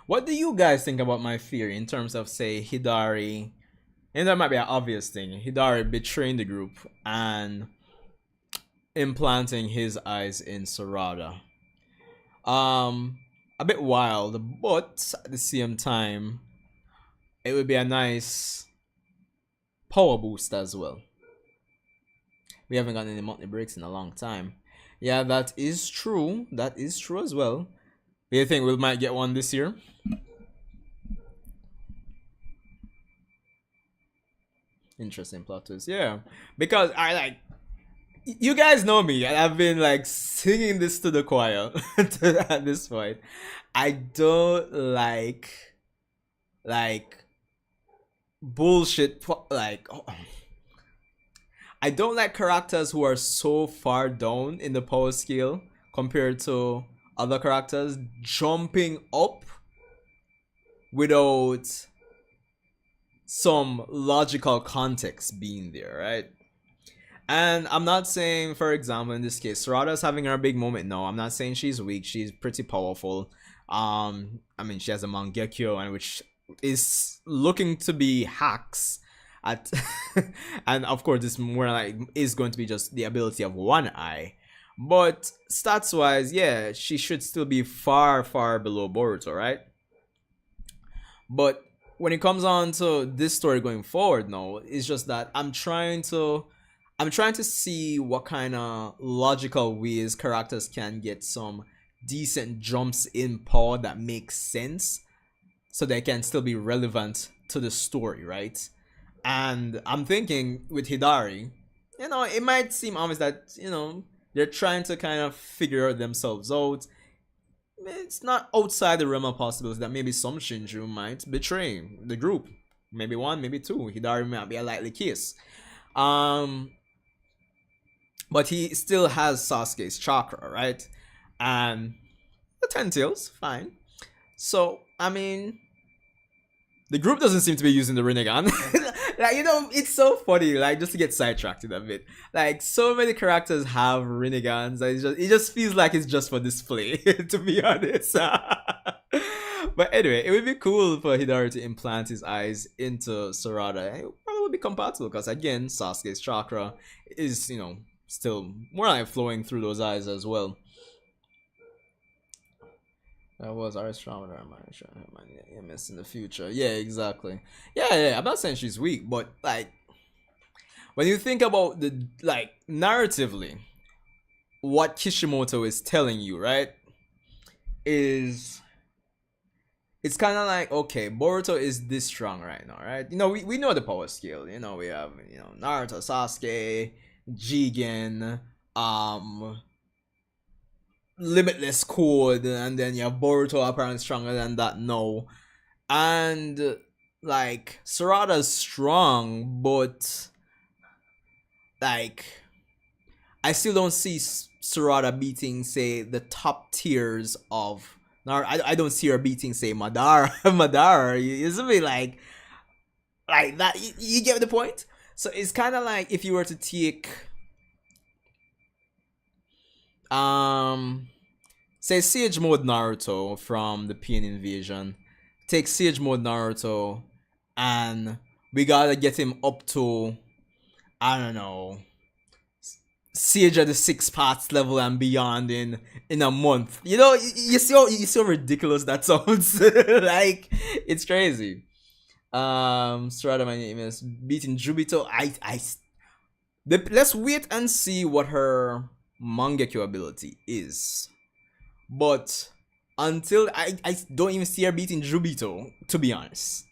What do you guys think about my theory in terms of, say, Hidari? And that might be an obvious thing. Hidari betraying the group and implanting his eyes in Sarada. A bit wild, but at the same time, it would be a nice power boost as well. We haven't gotten any monthly breaks in a long time. Yeah, that is true. That is true as well. Do you think we might get one this year? Interesting plot twist. Yeah, because I like, you guys know me, and I've been like singing this to the choir at this point. I don't like bullshit like I don't like characters who are so far down in the power scale compared to other characters jumping up without some logical context being there, right? And I'm not saying, for example, in this case, Sarada's having her big moment. No, I'm not saying she's weak. She's pretty powerful. I mean, she has a Mangekyo, and which is looking to be hacks at, and of course, this more like is going to be just the ability of one eye. But stats wise, yeah, she should still be far, far below Boruto, right? But when it comes on to this story going forward, no, it's just that I'm trying to see what kind of logical ways characters can get some decent jumps in power that make sense so they can still be relevant to the story, right? And I'm thinking with Hidari, it might seem obvious that, they're trying to kind of figure themselves out. it's not outside the realm of possibility that maybe some Shinju might betray the group. Maybe one, maybe two. Hidari might be a likely case. Um, but he still has Sasuke's chakra, right? And the Ten Tails, fine. So I mean, the group doesn't seem to be using the Rinnegan. Like, it's so funny. Like, just to get sidetracked in a bit. Like, so many characters have Rinnegans. It just feels like it's just for display, to be honest. But anyway, it would be cool for Hidari to implant his eyes into Sarada. It probably would be compatible because, again, Sasuke's chakra is, still more like flowing through those eyes as well. That was our strong EMS in the future. Yeah, exactly. Yeah. I'm not saying she's weak, but like when you think about the narratively, what Kishimoto is telling you, right? Is it's kind of like, okay, Boruto is this strong right now, right? We know the power scale. We have Naruto, Sasuke, Jigen, Limitless Code, and then you have Boruto apparently stronger than that now. And like Sarada's strong, but like I still don't see Sarada beating, say, the top tiers of Naruto. I don't see her beating, say, Madara. Madara. It's a bit like that. You get the point? So it's kind of like if you were to take say Siege Mode Naruto from the Pain Invasion. Take Siege Mode Naruto and we gotta get him up to, I don't know, Siege at the 6 parts level and beyond in a month. You see how ridiculous that sounds. Like, it's crazy. Strata, my name is beating Jubito. Let's wait and see what her Mangekyo ability is. But until I don't even see her beating Jubito, to be honest.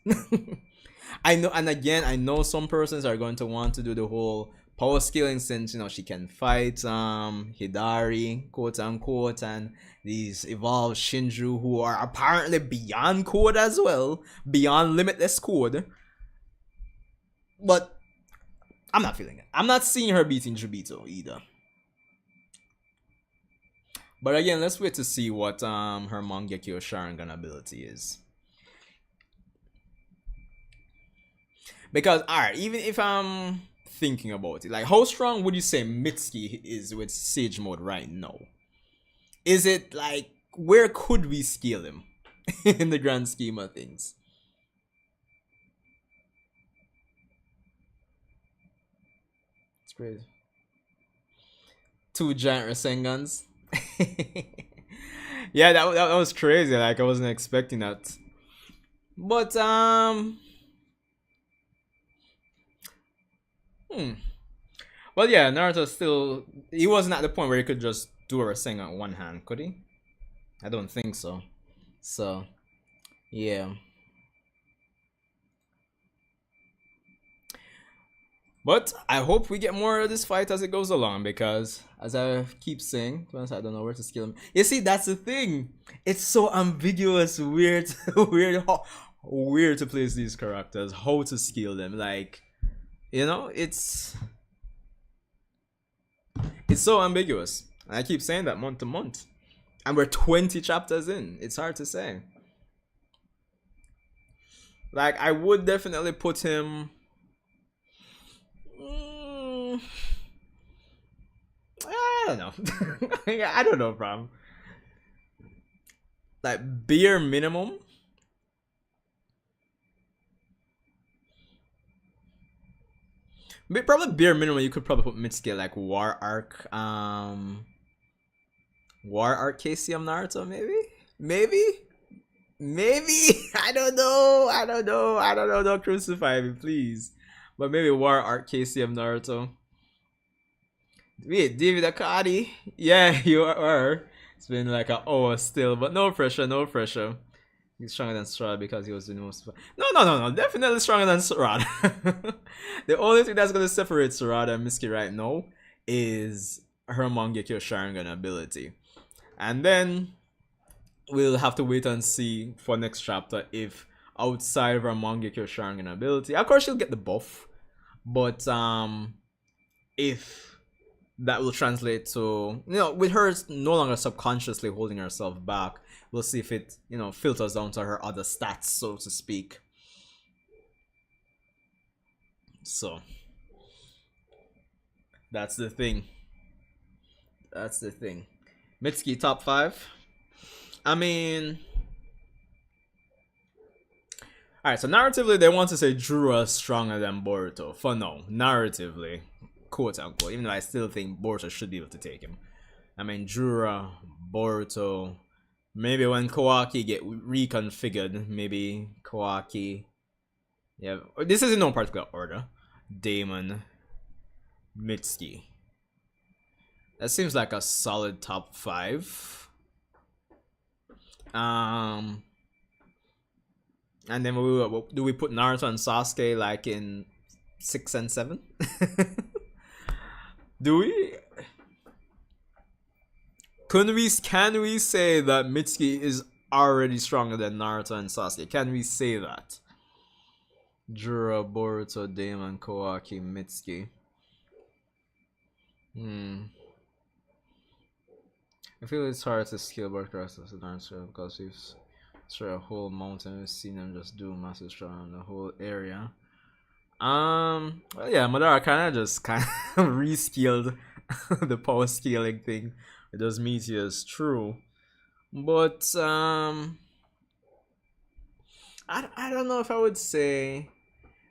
I know, and again, I know some persons are going to want to do the whole power scaling since she can fight Hidari, quote unquote, and these evolved Shinju who are apparently beyond code as well, beyond limitless code. But I'm not feeling it. I'm not seeing her beating Jubito either. But again, let's wait to see what her Mangekyo Sharingan ability is. Because, alright, even if I'm thinking about it, like, how strong would you say Mitsuki is with Sage Mode right now? Is it, like, where could we scale him in the grand scheme of things? It's crazy. 2 giant Rasengans. Yeah, that was crazy. Like, I wasn't expecting that. But well, yeah, Naruto still, he wasn't at the point where he could just do a Rasengan on one hand, could he? I don't think so. So yeah. But I hope we get more of this fight as it goes along, because as I keep saying, I don't know where to scale him. You see, that's the thing. It's so ambiguous, weird, weird to place these characters, how to scale them. Like, it's so ambiguous. And I keep saying that month to month. And we're 20 chapters in. It's hard to say. Like, I would definitely put him... I don't know. I don't know, bro. Like, bare minimum. Probably bare minimum, you could probably put mid-scale, like War Arc KCM Naruto, maybe. I don't know. Don't crucify me, please. But maybe War Arc KCM Naruto. Wait, David Akadi? Yeah, you are. It's been like an hour still, but no pressure. He's stronger than Sarada because he was the most... No. Definitely stronger than Sarada. The only thing that's going to separate Sarada and Mitsuki right now is her Mangekyo Sharingan ability. And then we'll have to wait and see for next chapter if outside of her Mangekyo Sharingan ability, of course she'll get the buff, but if that will translate to, with her no longer subconsciously holding herself back, we'll see if it, filters down to her other stats, so to speak. So that's the thing. That's the thing. Mitsuki top 5. I mean, alright, so narratively they want to say Jura is stronger than Boruto. For no, narratively, quote unquote. Even though I still think Boruto should be able to take him. I mean, Jura, Boruto. Maybe when Kawaki get reconfigured, maybe Kawaki. Yeah, this is in no particular order. Damon, Mitsuki. That seems like a solid top 5. And then do we put Naruto and Sasuke like in 6 and 7? Do we? Can we say that Mitsuki is already stronger than Naruto and Sasuke? Can we say that? Jura, Boruto, Damon, Kawaki, Mitsuki. I feel it's hard to scale back the rest of the Naruto because we've sort of a whole mountain. We've seen them just do massive strong in the whole area. Well, yeah, Madara kind of rescaled the power scaling thing with those meteors, true. But I don't know if I would say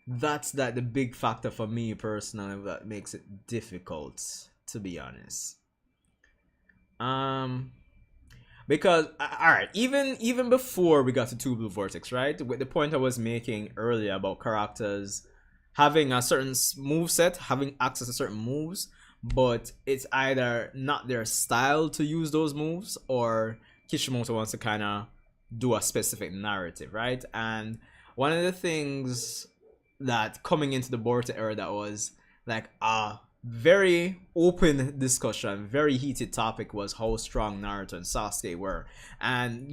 that's the big factor for me personally that makes it difficult, to be honest. Because alright, even before we got to Two Blue Vortex, right? With the point I was making earlier about characters having a certain move set, having access to certain moves, but it's either not their style to use those moves, or Kishimoto wants to kind of do a specific narrative, right? And one of the things that coming into the Boruto era that was like very open discussion, very heated topic was how strong Naruto and Sasuke were. And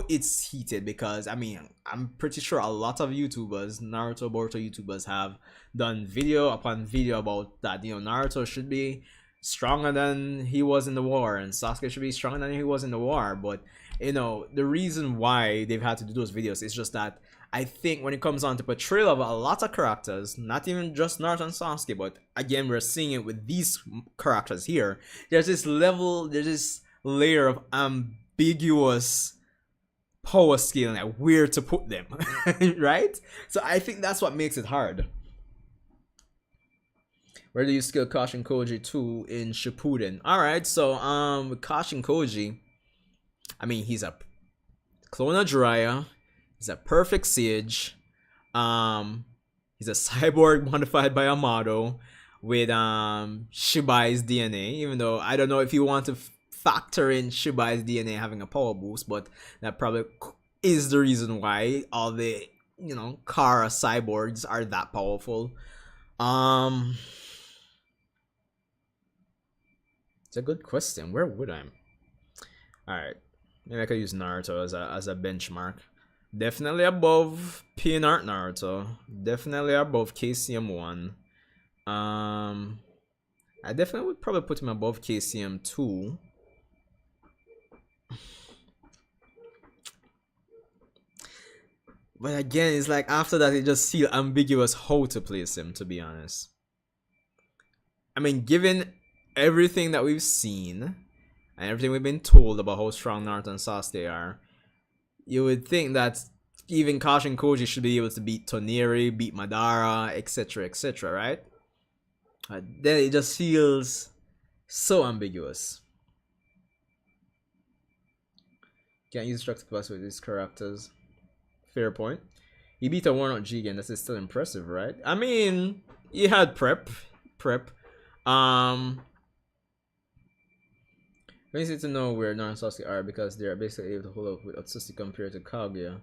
it's heated because I mean I'm pretty sure a lot of YouTubers, Naruto Boruto YouTubers, have done video upon video about that. Naruto should be stronger than he was in the war and Sasuke should be stronger than he was in the war. But the reason why they've had to do those videos is just that I think when it comes on to portrayal of a lot of characters, not even just Naruto and Sasuke, but again we're seeing it with these characters here, there's this layer of ambiguous power scaling, like where to put them. Right? So I think that's what makes it hard. Where do you skill Kashin Koji 2 in Shippuden? Alright, so with Kashin Koji, I mean he's a clone of Jiraiya. He's a perfect sage. He's a cyborg modified by Amado with Shibai's DNA. Even though I don't know if you want to factor in Shibai's DNA having a power boost, but that probably is the reason why all the Kara cyborgs are that powerful. It's a good question. Where would I? All right, maybe I could use Naruto as a benchmark. Definitely above P and Art Naruto. Definitely above KCM 1. I definitely would probably put him above KCM 2. But again, it's like after that, it just feels ambiguous how to place him, to be honest. I mean, given everything that we've seen and everything we've been told about how strong Naruto and Sasuke are, you would think that even Kashin Koji should be able to beat Toneri, beat Madara, etc., etc., right? Then it just feels so ambiguous. Can't use destructive class with these characters. Fair point. He beat a worn-out Jigen. That's still impressive, right? I mean, he had prep. It's easy to know where Naruto and Sasuke are because they are basically able to hold up with Otsutsuki compared to Kaguya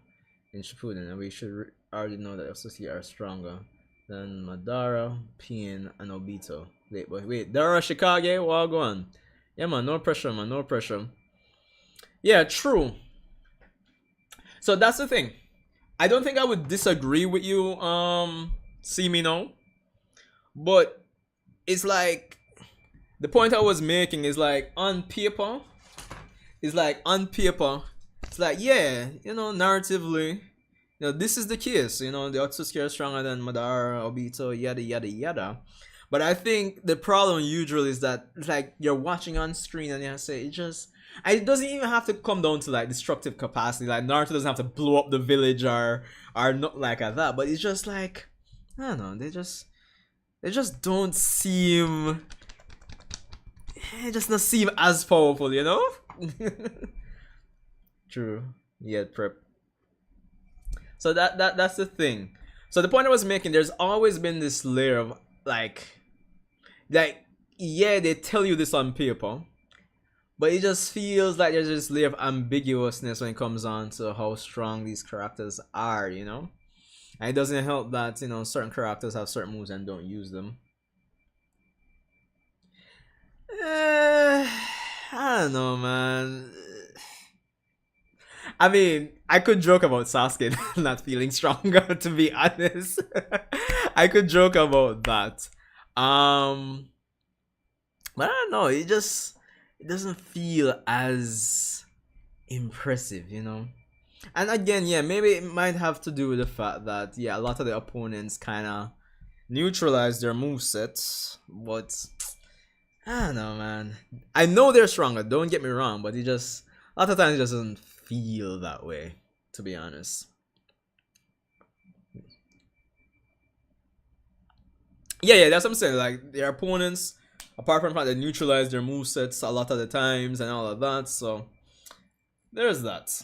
in Shippuden, and we should already know that Otsutsuki are stronger than Madara, Pin, and Obito. Wait, Dara Shikage, well, go on. Yeah, man, no pressure, man, no pressure. Yeah, true. So that's the thing. I don't think I would disagree with you, see me now, but it's like the point I was making is like on paper, it's like yeah, narratively, this is the case. The Otsuki are stronger than Madara, Obito, yada yada yada. But I think the problem usually is that like you're watching on screen and you say it doesn't even have to come down to like destructive capacity. Like Naruto doesn't have to blow up the village or not like that. But it's just like I don't know. They just don't seem. It just not seem as powerful, True. Yeah, prep. So that's the thing. So the point I was making, there's always been this layer of like yeah, they tell you this on paper, but it just feels like there's this layer of ambiguousness when it comes on to how strong these characters are, And it doesn't help that, certain characters have certain moves and don't use them. I don't know, man. I mean, I could joke about Sasuke not feeling stronger, to be honest. I could joke about that. But I don't know, it doesn't feel as impressive, And again, yeah, maybe it might have to do with the fact that a lot of the opponents kind of neutralize their movesets, but I don't know, man. I know they're stronger, don't get me wrong, but a lot of times it just doesn't feel that way, to be honest. Yeah, that's what I'm saying. Like, their opponents, apart from the fact they neutralize their movesets a lot of the times and all of that, so there's that.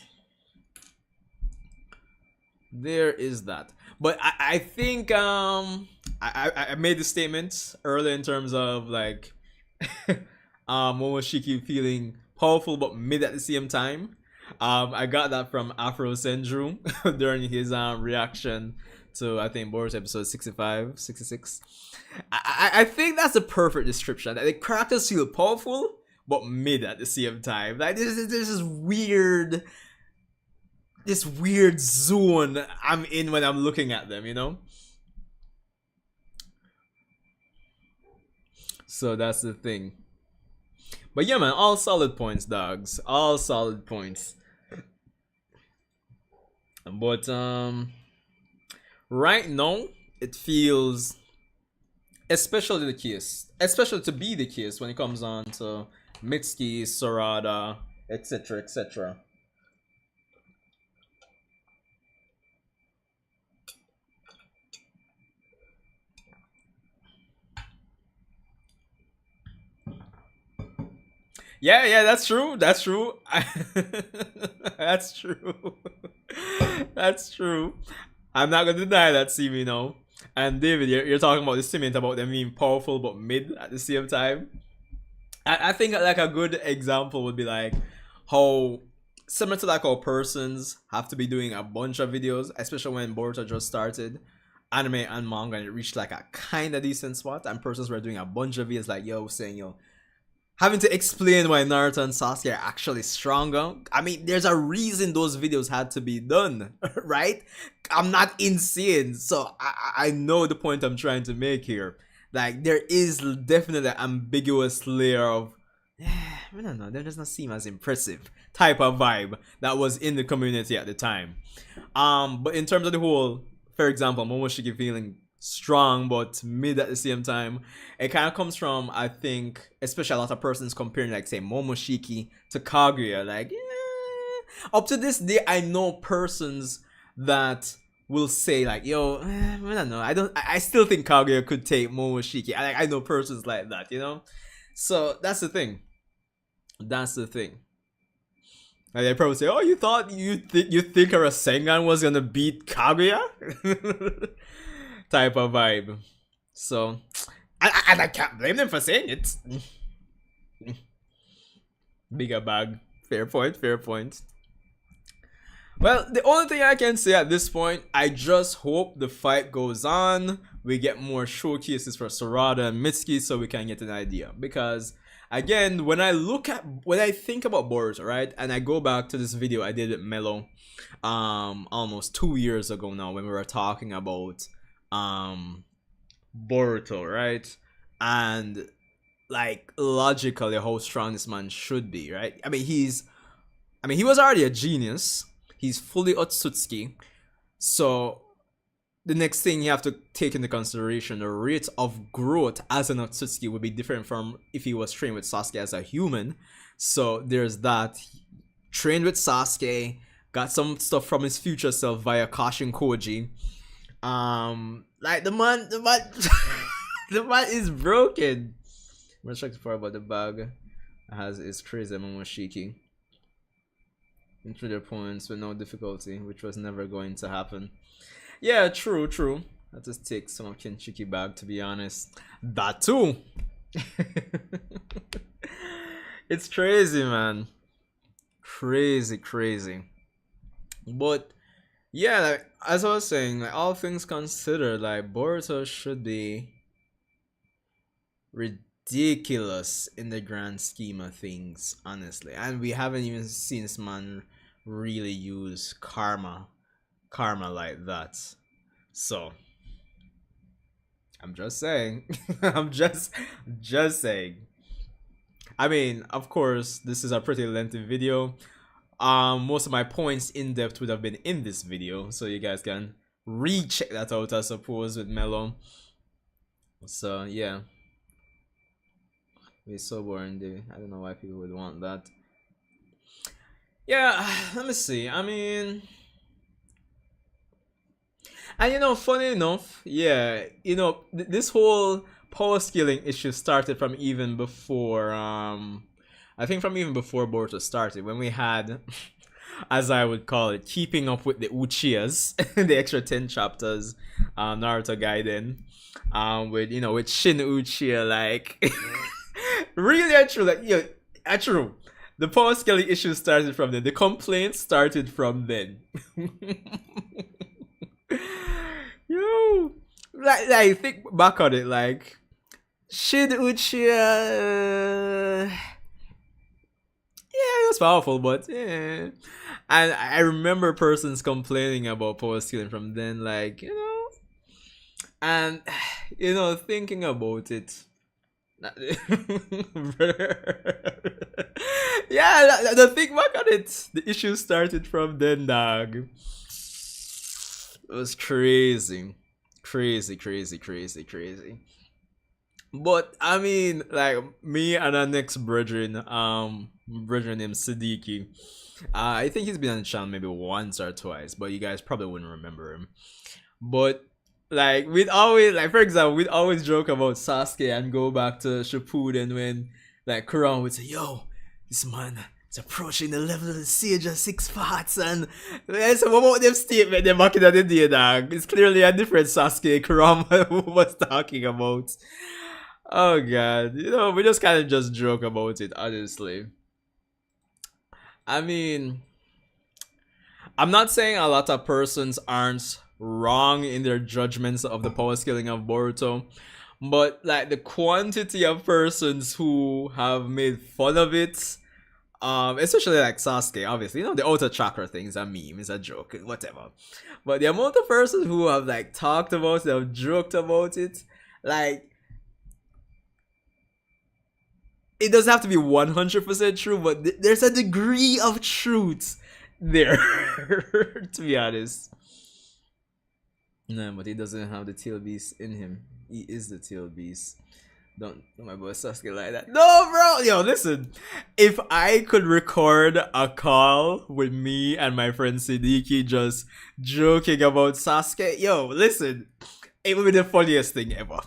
There is that. But I think I made the statement earlier in terms of like Momoshiki feeling powerful but mid at the same time. I got that from Afro Senju during his reaction to, I think, Boris episode 65, 66. I think that's a perfect description. That the characters feel powerful but mid at the same time. Like there's this weird zone I'm in when I'm looking at them, So that's the thing. But yeah, man, all solid points, dogs. All solid points. But right now it feels especially to be the case when it comes on to Mitsuki, Sarada, etc., etc. Yeah, that's true. That's true. That's true. That's true. I'm not gonna deny that, see me now. And David, you're talking about the statement about them being powerful but mid at the same time. I think like a good example would be like how similar to like how persons have to be doing a bunch of videos, especially when Boruto just started anime and manga and it reached like a kind of decent spot, and persons were doing a bunch of videos like saying having to explain why Naruto and Sasuke are actually stronger. I mean, there's a reason those videos had to be done, right? I'm not insane, so I know the point I'm trying to make here. Like, there is definitely an ambiguous layer of, I don't know, that does not seem as impressive type of vibe that was in the community at the time. But in terms of the whole, for example, Momoshiki feeling strong but mid at the same time, it kind of comes from, I think, especially a lot of persons comparing, like, say, Momoshiki to Kaguya. Like, up to this day, I know persons that will say, like, I don't know, I still think Kaguya could take Momoshiki. I know persons like that, So that's the thing. That's the thing. And they probably say, "Oh, you thought you think a Rasengan was gonna beat Kaguya?" Type of vibe. So, and I can't blame them for saying it. Bigger bag. Fair point. Fair point. Well, the only thing I can say at this point, I just hope the fight goes on. We get more showcases for Sarada and Mitsuki so we can get an idea. Because again, when I think about Boruto, right, and I go back to this video I did with Mello, almost 2 years ago now, when we were talking about Boruto, right, and like logically how strong this man should be, right? He was already a genius. He's fully Otsutsuki. So the next thing you have to take into consideration, the rate of growth as an Otsutsuki would be different from if he was trained with Sasuke as a human. So there's that. Trained with Sasuke, got some stuff from his future self via Kashin Koji. Like the man, the man is broken. I'm not far about the bag. Has is crazy Momoshiki. Into their opponents with no difficulty, which was never going to happen. Yeah, true. I'll just take some of Kinshiki bag, to be honest. That too. It's crazy, man. Crazy. But yeah, like, as I was saying, like, all things considered, like Boruto should be ridiculous in the grand scheme of things, honestly. And we haven't even seen this man really use karma like that. So I'm just saying. I'm just saying. I mean, of course, this is a pretty lengthy video. Most of my points in depth would have been in this video, so you guys can recheck that out, I suppose, with Mello. So yeah, it's so boring, dude. I don't know why people would want that. Yeah, let me see. I mean, and funny enough, yeah, this whole power scaling issue started from even before I think from even before Boruto started, when we had, as I would call it, keeping up with the Uchihas, the extra 10 chapters, Naruto Gaiden, with Shin Uchiha, like, really true, like, true. The power scaling issue started from then. The complaints started from then. Yo, like think back on it, like, Shin Uchiha. Yeah, it was powerful, but yeah. And I remember persons complaining about power scaling from then, like, and thinking about it. Yeah, the thing back on it, the issue started from then, dog. It was crazy. But I mean, like, me and our next brethren named Siddiqui, I think he's been on the channel maybe once or twice, but you guys probably wouldn't remember him. But like, we'd always, like, for example, we'd always joke about Sasuke and go back to Shippuden when, like, Kurama would say, "Yo, this man is approaching the level of the Sage of 6 parts," and so what about them statement they're back in the day, dog? It's clearly a different Sasuke Kurama was talking about. Oh god, we just kind of just joke about it, honestly. I mean, I'm not saying a lot of persons aren't wrong in their judgments of the power scaling of Boruto, but like the quantity of persons who have made fun of it, especially like Sasuke, obviously, the outer chakra thing is a meme, is a joke, whatever. But the amount of persons who have like talked about it, have joked about it, like, it doesn't have to be 100% true, but there's a degree of truth there, to be honest. No, but he doesn't have the tail beast in him. He is the tail beast. Don't my boy Sasuke like that. No, bro. Yo, listen. If I could record a call with me and my friend Siddiqui just joking about Sasuke, yo, listen. It would be the funniest thing ever.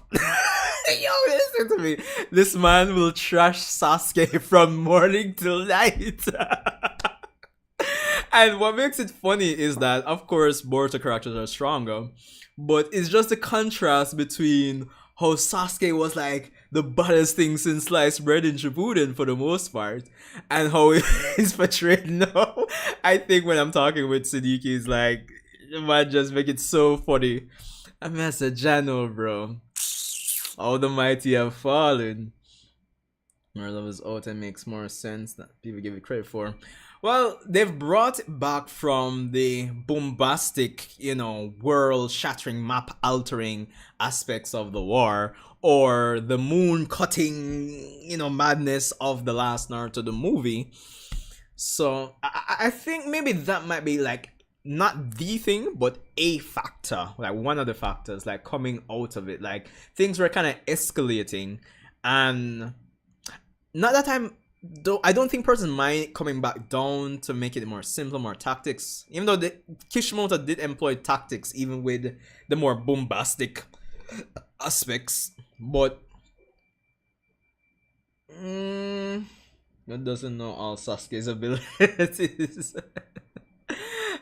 Yo, listen to me. This man will trash Sasuke from morning till night. And what makes it funny is that, of course, Boruto characters are stronger, but it's just the contrast between how Sasuke was like the baddest thing since sliced bread in Shippuden for the most part, and how he's portrayed now. I think when I'm talking with Siddiqui, he's like, man, just make it so funny. I mean, that's a Jano, bro. All the mighty have fallen. More Love is Out and makes more sense than people give it credit for. Well, they've brought it back from the bombastic, world shattering, map altering aspects of the war, or the moon cutting, madness of the last Naruto the movie. So I think maybe that might be like not the thing, but a factor, like one of the factors, like coming out of it. Like things were kind of escalating, and not that I'm though I don't think person mind coming back down to make it more simple, more tactics. Even though the Kishimoto did employ tactics, even with the more bombastic aspects, but that doesn't know all Sasuke's abilities.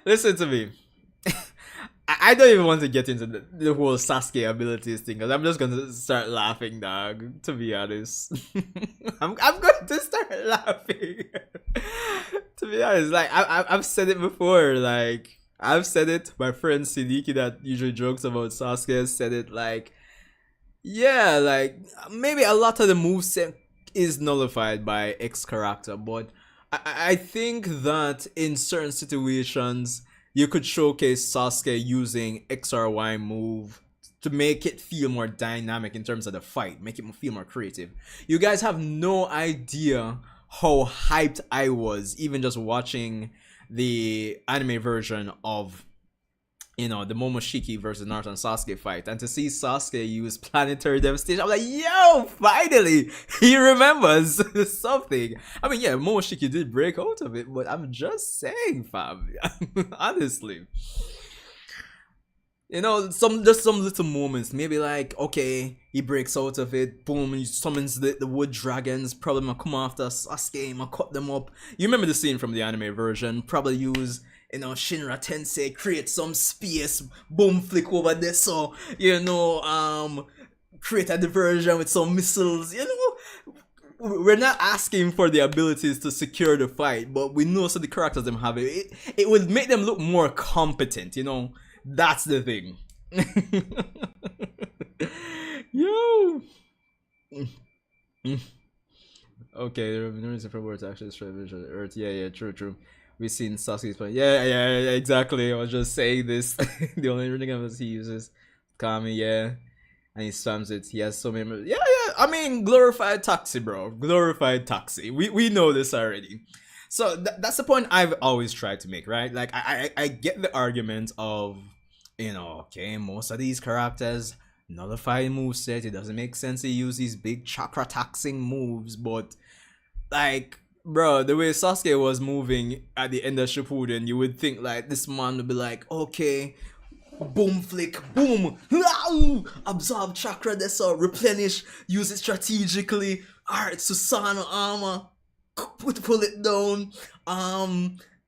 Listen to me. I don't even want to get into the whole Sasuke abilities thing because I'm just gonna start laughing, dog. To be honest, I'm going to start laughing. To be honest, like I've said it before. Like I've said it. My friend Sidiki that usually jokes about Sasuke said it. Like yeah, like maybe a lot of the moveset is nullified by X character, but I think that in certain situations you could showcase Sasuke using X or Y move to make it feel more dynamic in terms of the fight, make it feel more creative. You guys have no idea how hyped I was even just watching the anime version of the Momoshiki versus Naruto and Sasuke fight, and to see Sasuke use planetary devastation, I'm like, yo, finally, he remembers something. I mean, yeah, Momoshiki did break out of it, but I'm just saying, fam, honestly. Some little moments, maybe like, okay, he breaks out of it, boom, he summons the wood dragons, probably gonna come after Sasuke, gonna cut them up. You remember the scene from the anime version, probably use Shinra Tensei, create some space, boom flick over there, so create a diversion with some missiles, we're not asking for the abilities to secure the fight, but we know so the characters them have it would make them look more competent, that's the thing. Yo. Okay, the reason for words actually destroy visual earth. Yeah, true. We've seen Sasuke's point. Yeah, exactly. I was just saying this. The only thing he uses Kami, yeah. And he spams it. He has so many. Yeah. I mean, glorified Taxi, bro. Glorified Taxi. We know this already. So that's the point I've always tried to make, right? Like, I get the argument of, okay, most of these characters nullify moveset. It doesn't make sense to use these big chakra taxing moves, but like, bro, the way Sasuke was moving at the end of Shippuden, you would think like this man would be like, okay, boom flick, boom, absorb chakra, that's all, replenish, use it strategically. Alright, Susanoo armor, pull it down.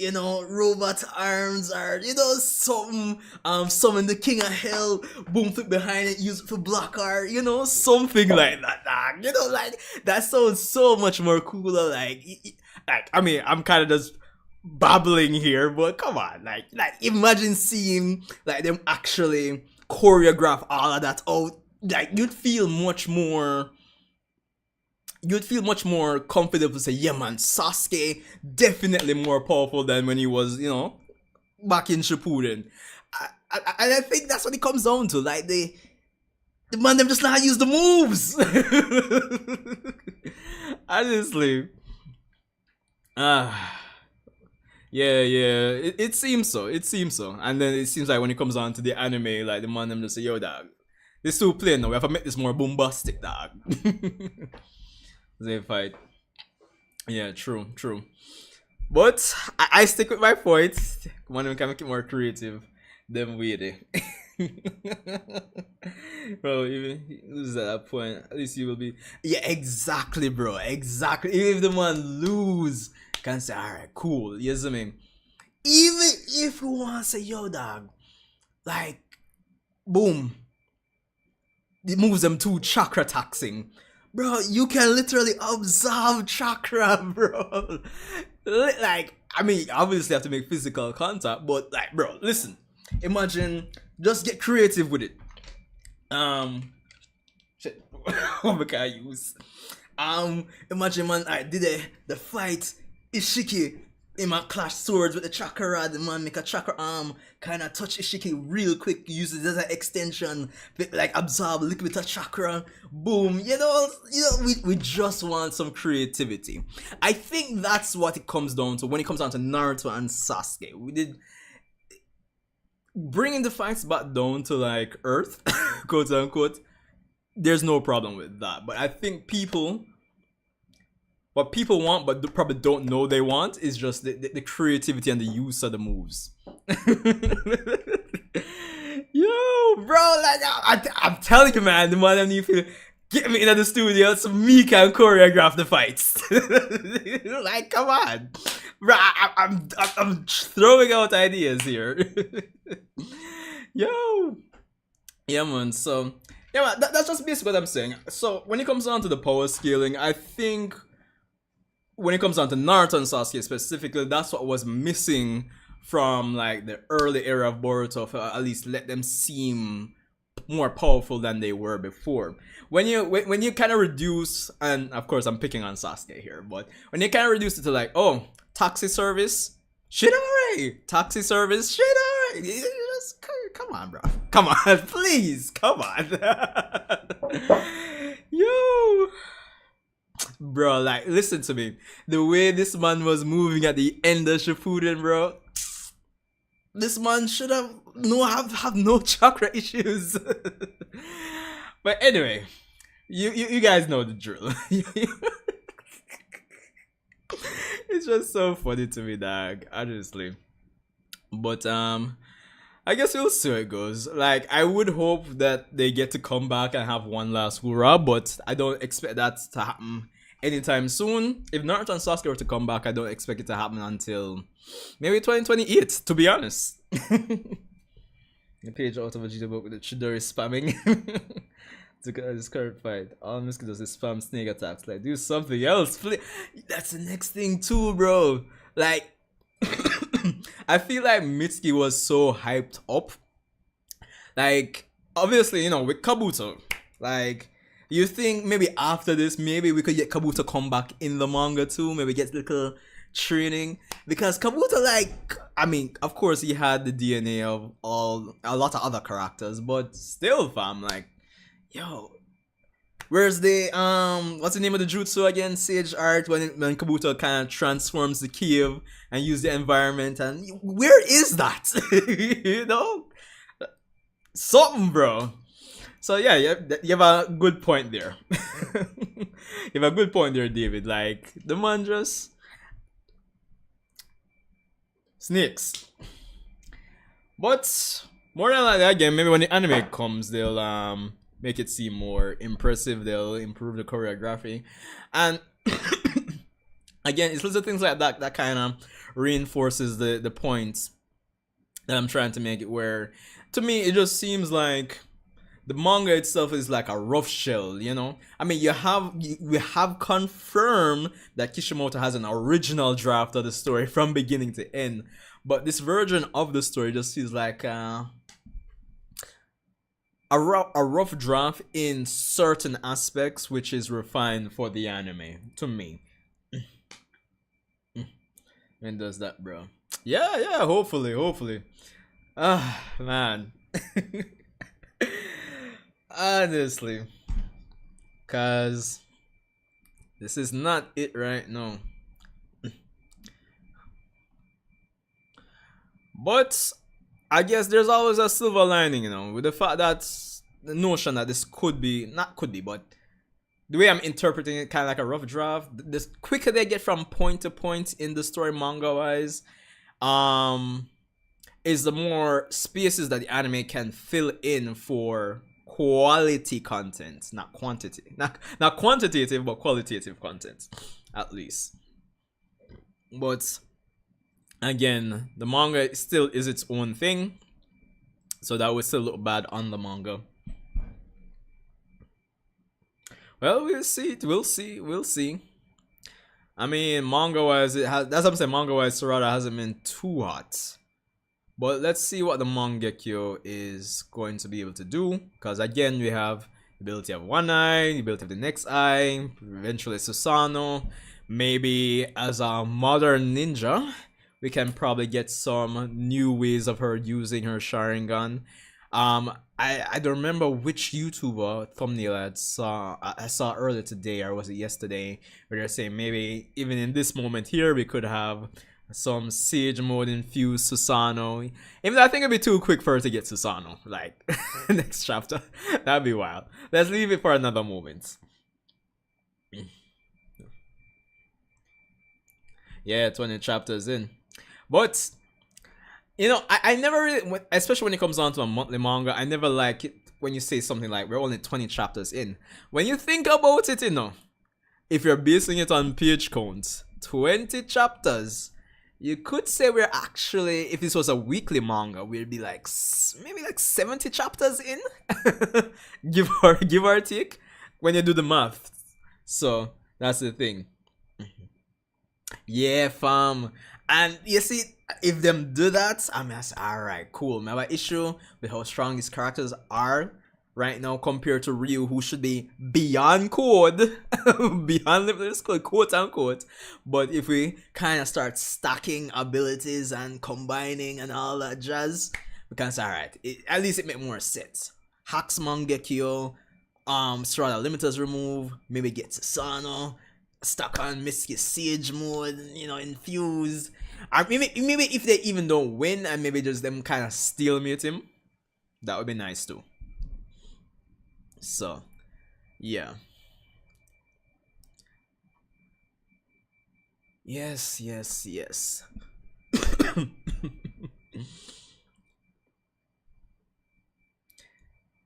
Robot arms, or something, summon the king of hell, boom flip behind it, use it for block art, something like that, dog. Like that sounds so much more cooler. Like I mean, I'm kind of just babbling here, but come on, like imagine seeing like them actually choreograph all of that out. Like you'd feel much more comfortable to say, yeah man, Sasuke definitely more powerful than when he was, back in Shippuden. And I think that's what it comes down to. Like the man them just not use the moves. Honestly. Yeah. It seems so. And then it seems like when it comes on to the anime, like the man them just say, yo dog, this too plain now. We have to make this more bombastic, dog. They fight. Yeah, true. But I stick with my point. One of them can make it more creative. Them weird. Bro, even loses at that point, at least you will be. Yeah, exactly, bro. Exactly. Even if the man lose, can say, alright, cool. Yes, I mean. Even if you want to say, yo, dog, like, boom. It moves them to chakra taxing. Bro, you can literally absorb chakra, bro. Like, I mean, obviously have to make physical contact, but like, bro, listen. Imagine, just get creative with it. Shit. What can I use? Imagine man, I did the fight Ishiki in my clash swords with the chakra rod. The man make a chakra arm, kind of touch Ishiki real quick, use it as an extension, like absorb a little bit of chakra. Boom, we just want some creativity. I think that's what it comes down to when it comes down to Naruto and Sasuke. We did bringing the fights back down to like Earth, quote unquote. There's no problem with that, but I think what people want but probably don't know they want is just the creativity and the use of the moves. Yo, bro, like I'm telling you, man, the man I need to get me into the studio so me can choreograph the fights. Like, come on, bro, I'm throwing out ideas here. Yo, yeah, man. So yeah, man, that's just basically what I'm saying. So when it comes down to the power scaling, I think when it comes down to Naruto and Sasuke specifically, that's what was missing from like the early era of Boruto, at least let them seem more powerful than they were before. When you kind of reduce, and of course I'm picking on Sasuke here, but when you kind of reduce it to like, oh, taxi service, shit alright, taxi service, shit alright, just come on, bro, come on, please, come on. Yo, bro, like, listen to me. The way this man was moving at the end of Shippuden, bro, this man should have no chakra issues. But anyway, you guys know the drill. It's just so funny to me, dog, honestly. But I guess we'll see how it goes. Like, I would hope that they get to come back and have one last hoorah, but I don't expect that to happen anytime soon. If Naruto and Sasuke were to come back, I don't expect it to happen until maybe 2028, to be honest. The page out of a Vegeta book with the Chidori spamming. To get this current fight, all mosquitoes is spam snake attacks. Like, do something else, please. That's the next thing too, bro. Like, I feel like Mitsuki was so hyped up. Like, obviously, with Kabuto, like, you think maybe after this, maybe we could get Kabuto come back in the manga too, maybe get little training, because Kabuto, like, I mean, of course he had the DNA of a lot of other characters, but still, fam, like, yo, where's the what's the name of the jutsu again? Sage art, when Kabuto kind of transforms the cave and use the environment, and where is that? Something, bro. So yeah, you have a good point there. You have a good point there, David. Like, the man just snakes. But more than like again, maybe when the anime comes, they'll make it seem more impressive. They'll improve the choreography, and again, it's little things like that that kind of reinforces the points that I'm trying to make it. Where, to me, it just seems like the manga itself is like a rough shell, I mean, we have confirmed that Kishimoto has an original draft of the story from beginning to end, but this version of the story just feels like a rough draft in certain aspects, which is refined for the anime, to me. When does that, bro? Yeah, hopefully. Ah, man. Honestly, cause this is not it right now. But I guess there's always a silver lining, with the fact that the notion that this but the way I'm interpreting it, kind of like a rough draft. The quicker they get from point to point in the story, manga wise, is the more spaces that the anime can fill in for quality content, not quantity, not quantitative, but qualitative content, at least. But again, the manga still is its own thing, so that would still look bad on the manga. Well, we'll see. I mean, manga wise, that's what I'm saying. Manga wise, Sarada hasn't been too hot. But let's see what the Mangekyo is going to be able to do. Because again, we have ability of one eye, the ability of the next eye, eventually Susanoo. Maybe as a modern ninja, we can probably get some new ways of her using her Sharingan. I don't remember which YouTuber thumbnail I saw earlier today, or was it yesterday, where they're saying maybe even in this moment here we could have some Sage mode infused Susanoo. Even though I think it'd be too quick for her to get Susanoo, like next chapter. That'd be wild. Let's leave it for another moment. Yeah, 20 chapters in. But you know, I never really, especially when it comes down to a monthly manga, I never like it when you say something like we're only 20 chapters in. When you think about it, you know, if you're basing it on page counts, 20 chapters, you could say we're actually, if this was a weekly manga, we'd be like maybe like 70 chapters in, give or take, when you do the math. So that's the thing. Yeah, fam. And you see, if them do that, I mean, I say, all right, cool. We have an issue with how strong these characters are right now compared to Ryu, who should be beyond code, beyond limitless code, quote unquote. But if we kind of start stacking abilities and combining and all that jazz, we can say, all right, at least it make more sense. Hacks Mangekyo, Sarada Limiters remove, maybe get Susanoo, stuck on Misky Sage mode, you know, infuse. Or maybe if they even don't win and maybe just them kind of stalemate him, that would be nice too. So, yeah. Yes, yes, yes.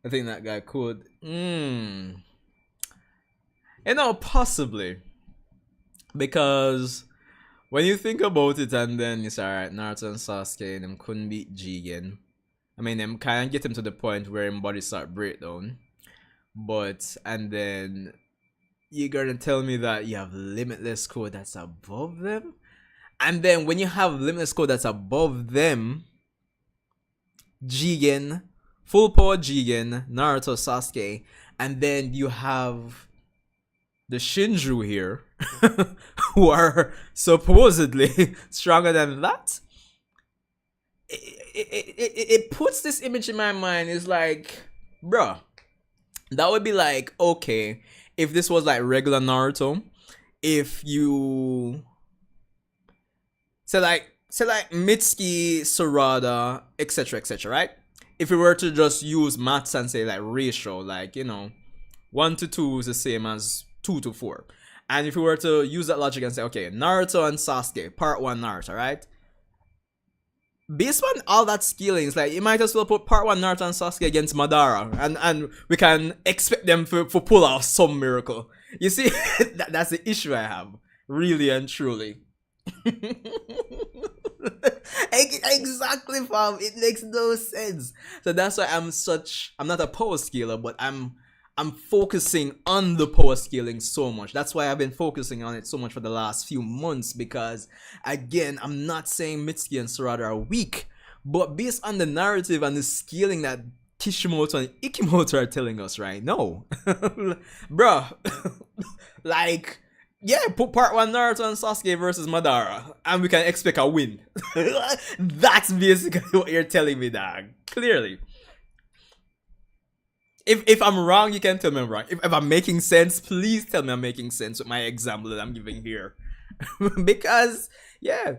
I think that guy could. You know, possibly. Because when you think about it and then you say, alright, Naruto and Sasuke, them couldn't beat Jigen. I mean, them kind of get him to the point where his body start breakdown. But, and then you're gonna tell me that you have Limitless Code that's above them? And then when you have Limitless Code that's above them, Jigen, full power Jigen, Naruto, Sasuke, and then you have the Shinju here, who are supposedly stronger than that. It puts this image in my mind. It's like, bruh, that would be like, okay, if this was like regular Naruto, if you say like Mitsuki, Sarada, etc., right? If we were to just use maths and say like ratio, like, you know, 1 to 2 is the same as 2 to 4. And if we were to use that logic and say, okay, Naruto and Sasuke, part 1 Naruto, right? Based on all that scaling, it's like you might as well put part 1 Naruto and Sasuke against Madara, and we can expect them for pull off some miracle. You see, that's the issue I have, really and truly. Exactly, fam. It makes no sense. So that's why I'm not a power scaler, but I'm focusing on the power scaling so much. That's why I've been focusing on it so much for the last few months, because again, I'm not saying Mitsuki and Sarada are weak, but based on the narrative and the scaling that Kishimoto and Ikimoto are telling us right now, bruh, like, yeah, put part 1 Naruto and Sasuke versus Madara, and we can expect a win. That's basically what you're telling me, dog. Clearly. If I'm wrong, you can tell me I'm wrong. If I'm making sense, please tell me I'm making sense with my example that I'm giving here. Because, yeah.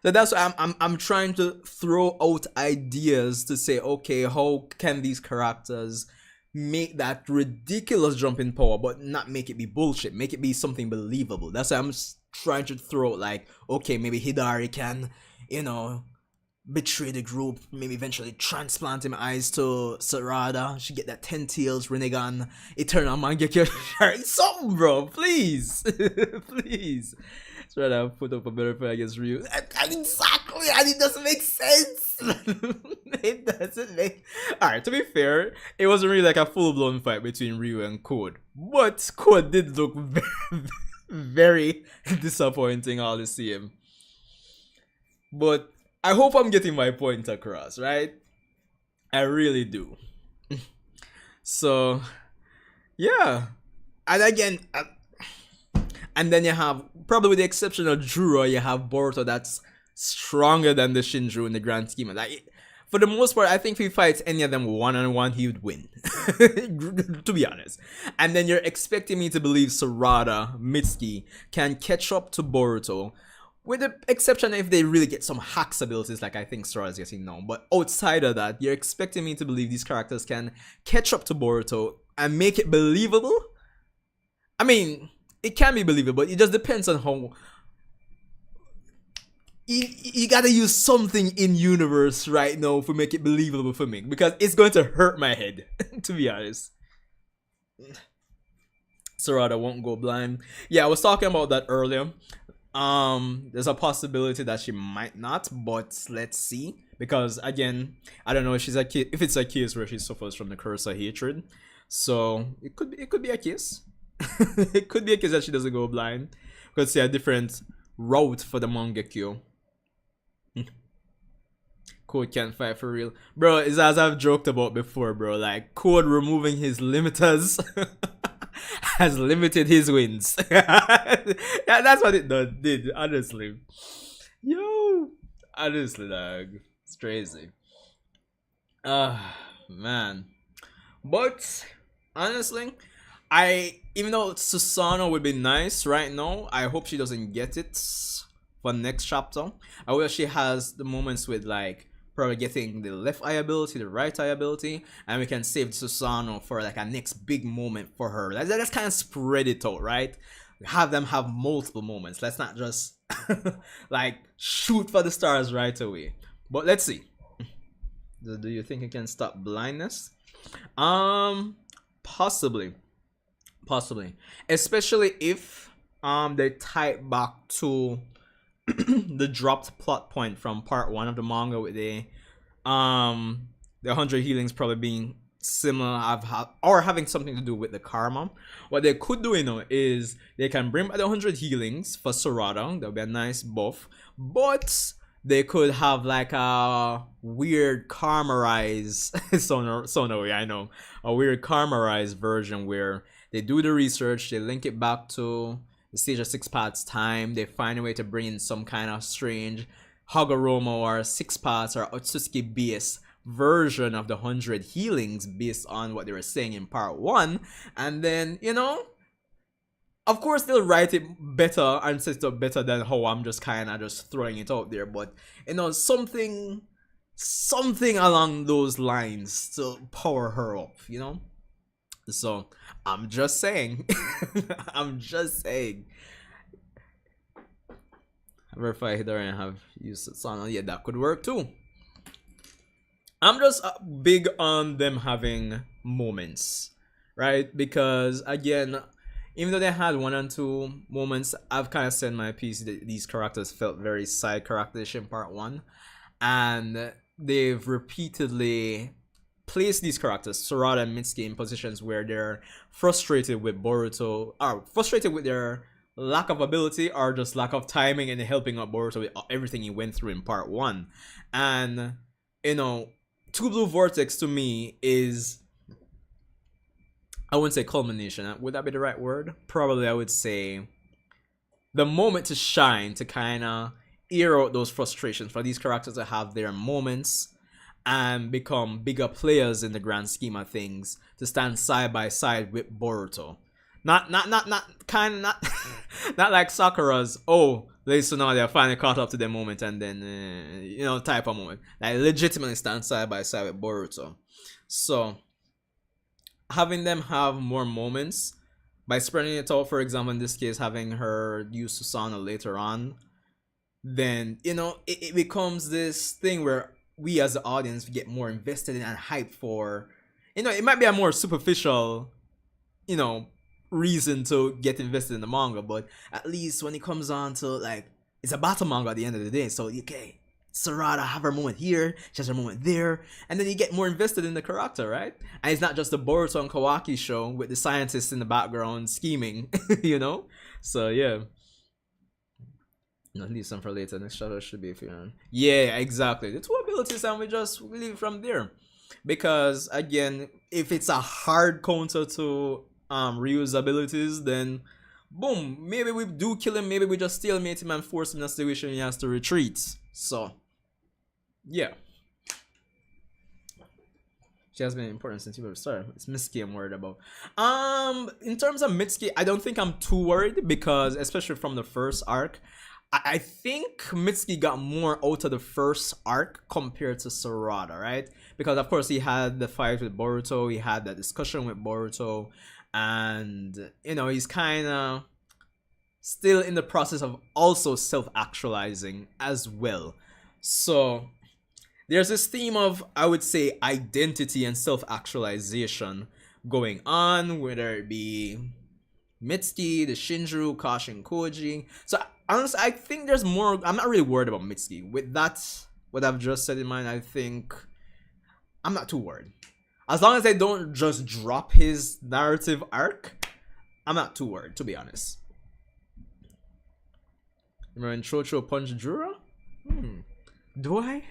So that's why I'm trying to throw out ideas to say, okay, how can these characters make that ridiculous jump in power, but not make it be bullshit, make it be something believable. That's why I'm trying to throw out, like, okay, maybe Hidari can, you know, betray the group, maybe eventually transplant him eyes to Sarada. She get that 10 tails Rinnegan Eternal Mangekyo. Something, bro, please. Please. Try to put up a better fight against Ryu. Exactly, and it doesn't make sense. It doesn't make. Alright, to be fair, it wasn't really like a full-blown fight between Ryu and Code, but Code did look very, very disappointing all the same. But I hope I'm getting my point across, right? I really do. So, Yeah. And again, and then you have, probably with the exception of Juro, you have Boruto that's stronger than the Shinju in the grand scheme. Like, for the most part, I think if he fights any of them one on one, he would win. To be honest. And then you're expecting me to believe Sarada, Mitsuki can catch up to Boruto. With the exception if they really get some hacks abilities like I think Sarada's getting now. But outside of that, you're expecting me to believe these characters can catch up to Boruto and make it believable? I mean, it can be believable, but it just depends on how you gotta use something in universe right now to make it believable for me, because it's going to hurt my head. To be honest, Sarada won't go blind. Yeah, I was talking about that earlier. There's a possibility that she might not, but let's see, because again, I don't know if she's a kid, if it's a case where she suffers from the curse of hatred. So it could be a case. It could be a case that she doesn't go blind. We could see a different route for the Mangekyo. Code can't fight for real, bro. It's as I've joked about before, bro. Like, Code removing his limiters has limited his wins. Yeah, that's what it did. Honestly, yo, honestly, dog, it's crazy. Man, but honestly, even though Susanoo would be nice right now, I hope she doesn't get it for next chapter. I wish she has the moments with like probably getting the left eye ability, the right eye ability, and we can save Susanoo for like a next big moment for her. Let's kind of spread it out, right? Have them have multiple moments. Let's not just like shoot for the stars right away. But let's see. Do you think it can stop blindness? Possibly. Especially if they tie it back to the dropped plot point from part 1 of the manga with the 100 healings probably being similar or having something to do with the karma. What they could do, is they can bring back the 100 healings for Sarada. That would be a nice buff. But they could have like a weird karmarized Sonoe, I know. A weird karmarized version where they do the research, they link it back to the stage of 6 parts time, they find a way to bring in some kind of strange Hagoromo or 6 parts or Otsutsuki base version of the 100 healings based on what they were saying in part 1, and then, of course they'll write it better and set it up better than how I'm just kind of just throwing it out there, but something along those lines to power her up, so I'm just saying. I'm just saying. Verify Hidari and have used Susanoo. Yeah, that could work too. I'm just big on them having moments, right? Because again, even though they had 1 and 2 moments, I've kind of said my piece that these characters felt very side characterish in part 1, and they've repeatedly place these characters, Sarada and Mitsuki, in positions where they're frustrated with Boruto, or frustrated with their lack of ability or just lack of timing and helping out Boruto with everything he went through in part 1. And, Two Blue Vortex to me is, I wouldn't say culmination, would that be the right word? Probably I would say the moment to shine, to kind of air out those frustrations, for these characters to have their moments and become bigger players in the grand scheme of things, to stand side by side with Boruto. Not like Sakura's, so now they're finally caught up to their moment and then, type of moment. Like legitimately stand side by side with Boruto. So, having them have more moments by spreading it out, for example, in this case, having her use Susanoo later on, then, it becomes this thing where we as the audience get more invested in and hyped for, it might be a more superficial, reason to get invested in the manga, but at least when it comes on to like, it's a battle manga at the end of the day, so okay, Sarada have her moment here, she has her moment there, and then you get more invested in the character, right? And it's not just the Boruto and Kawaki show with the scientists in the background scheming, so yeah. No, leave some for later. Next shadow should be if you're yeah, exactly. The 2 abilities, and we leave from there. Because again, if it's a hard counter to Ryu's abilities, then boom, maybe we do kill him, maybe we just stalemate him and force him in a situation he has to retreat. So yeah. She has been important since you were started. It's Mitsuki I'm worried about. In terms of Mitsuki, I don't think I'm too worried because, especially from the first arc, I think Mitsuki got more out of the first arc compared to Sarada, right? Because of course he had the fight with Boruto, he had that discussion with Boruto, and you know he's kind of still in the process of also self-actualizing as well. So there's this theme of, I would say, identity and self-actualization going on, whether it be Mitsuki, the Shinjiro, Kashin, Koji. So honestly, I think there's more. I'm not really worried about Mitsuki. With that, what I've just said in mind, I think I'm not too worried. As long as they don't just drop his narrative arc, I'm not too worried, to be honest. Remember when Chocho punched Jura? Do I?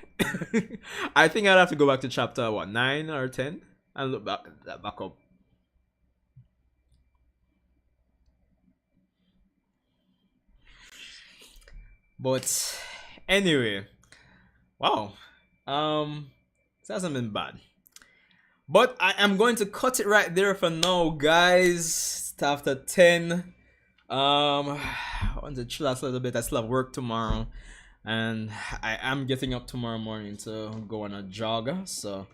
I think I'd have to go back to chapter, what, 9 or 10? And look back up. But anyway, wow. This hasn't been bad. But I am going to cut it right there for now, guys. It's after 10. I want to chill out a little bit. I still have work tomorrow. And I am getting up tomorrow morning to go on a jog. So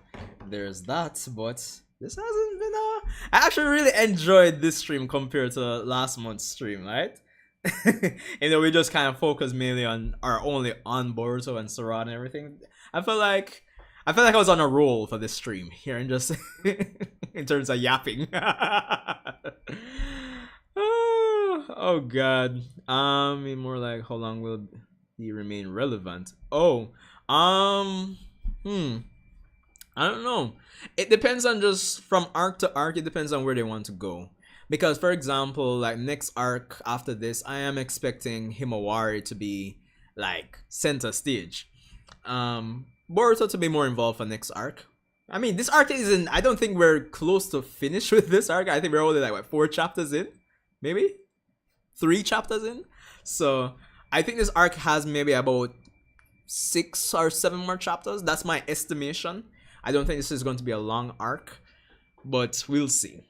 there's that. But this hasn't been I actually really enjoyed this stream compared to last month's stream, right? You know, we just kind of focus mainly on only on Boruto and Sarada and everything. I feel like I was on a roll for this stream here and just in terms of yapping. Oh god. More like how long will he remain relevant? Oh, I don't know. It depends on just from arc to arc. It depends on where they want to go. Because, for example, like next arc after this, I am expecting Himawari to be like center stage. Boruto to be more involved for next arc. I mean, this arc isn't. I don't think we're close to finish with this arc. I think we're only like what, 4 chapters in, maybe 3 chapters in. So I think this arc has maybe about 6 or 7 more chapters. That's my estimation. I don't think this is going to be a long arc, but we'll see.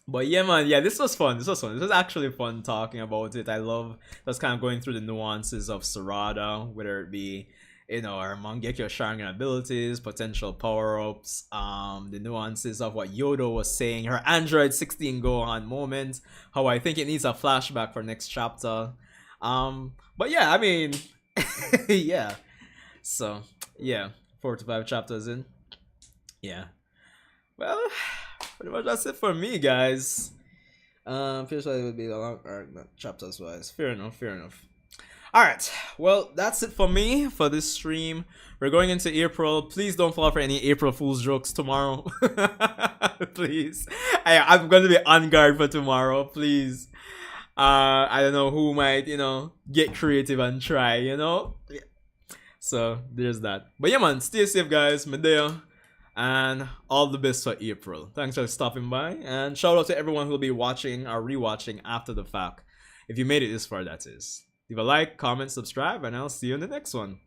But yeah, man, yeah, this was fun. This was actually fun talking about it. I love just kind of going through the nuances of Sarada, whether it be, you know, her Mangekyo Sharingan abilities, potential power-ups, the nuances of what Yodo was saying, her Android 16 Gohan moment, how I think it needs a flashback for next chapter. But yeah, I mean, yeah. So, yeah, 4 to 5 chapters in. Yeah. Well, pretty much that's it for me, guys. Feels like it would be a long arc, not chapters wise. Fair enough. Alright, well, that's it for me for this stream. We're going into April. Please don't fall for any April Fool's jokes tomorrow. Please. I'm going to be on guard for tomorrow, please. I don't know who might, you know, get creative and try, you know? Yeah. So, there's that. But yeah, man, stay safe, guys. Medea. And all the best for April. Thanks for stopping by. And shout out to everyone who will be watching or rewatching after the fact. If you made it this far, that is. Leave a like, comment, subscribe, and I'll see you in the next one.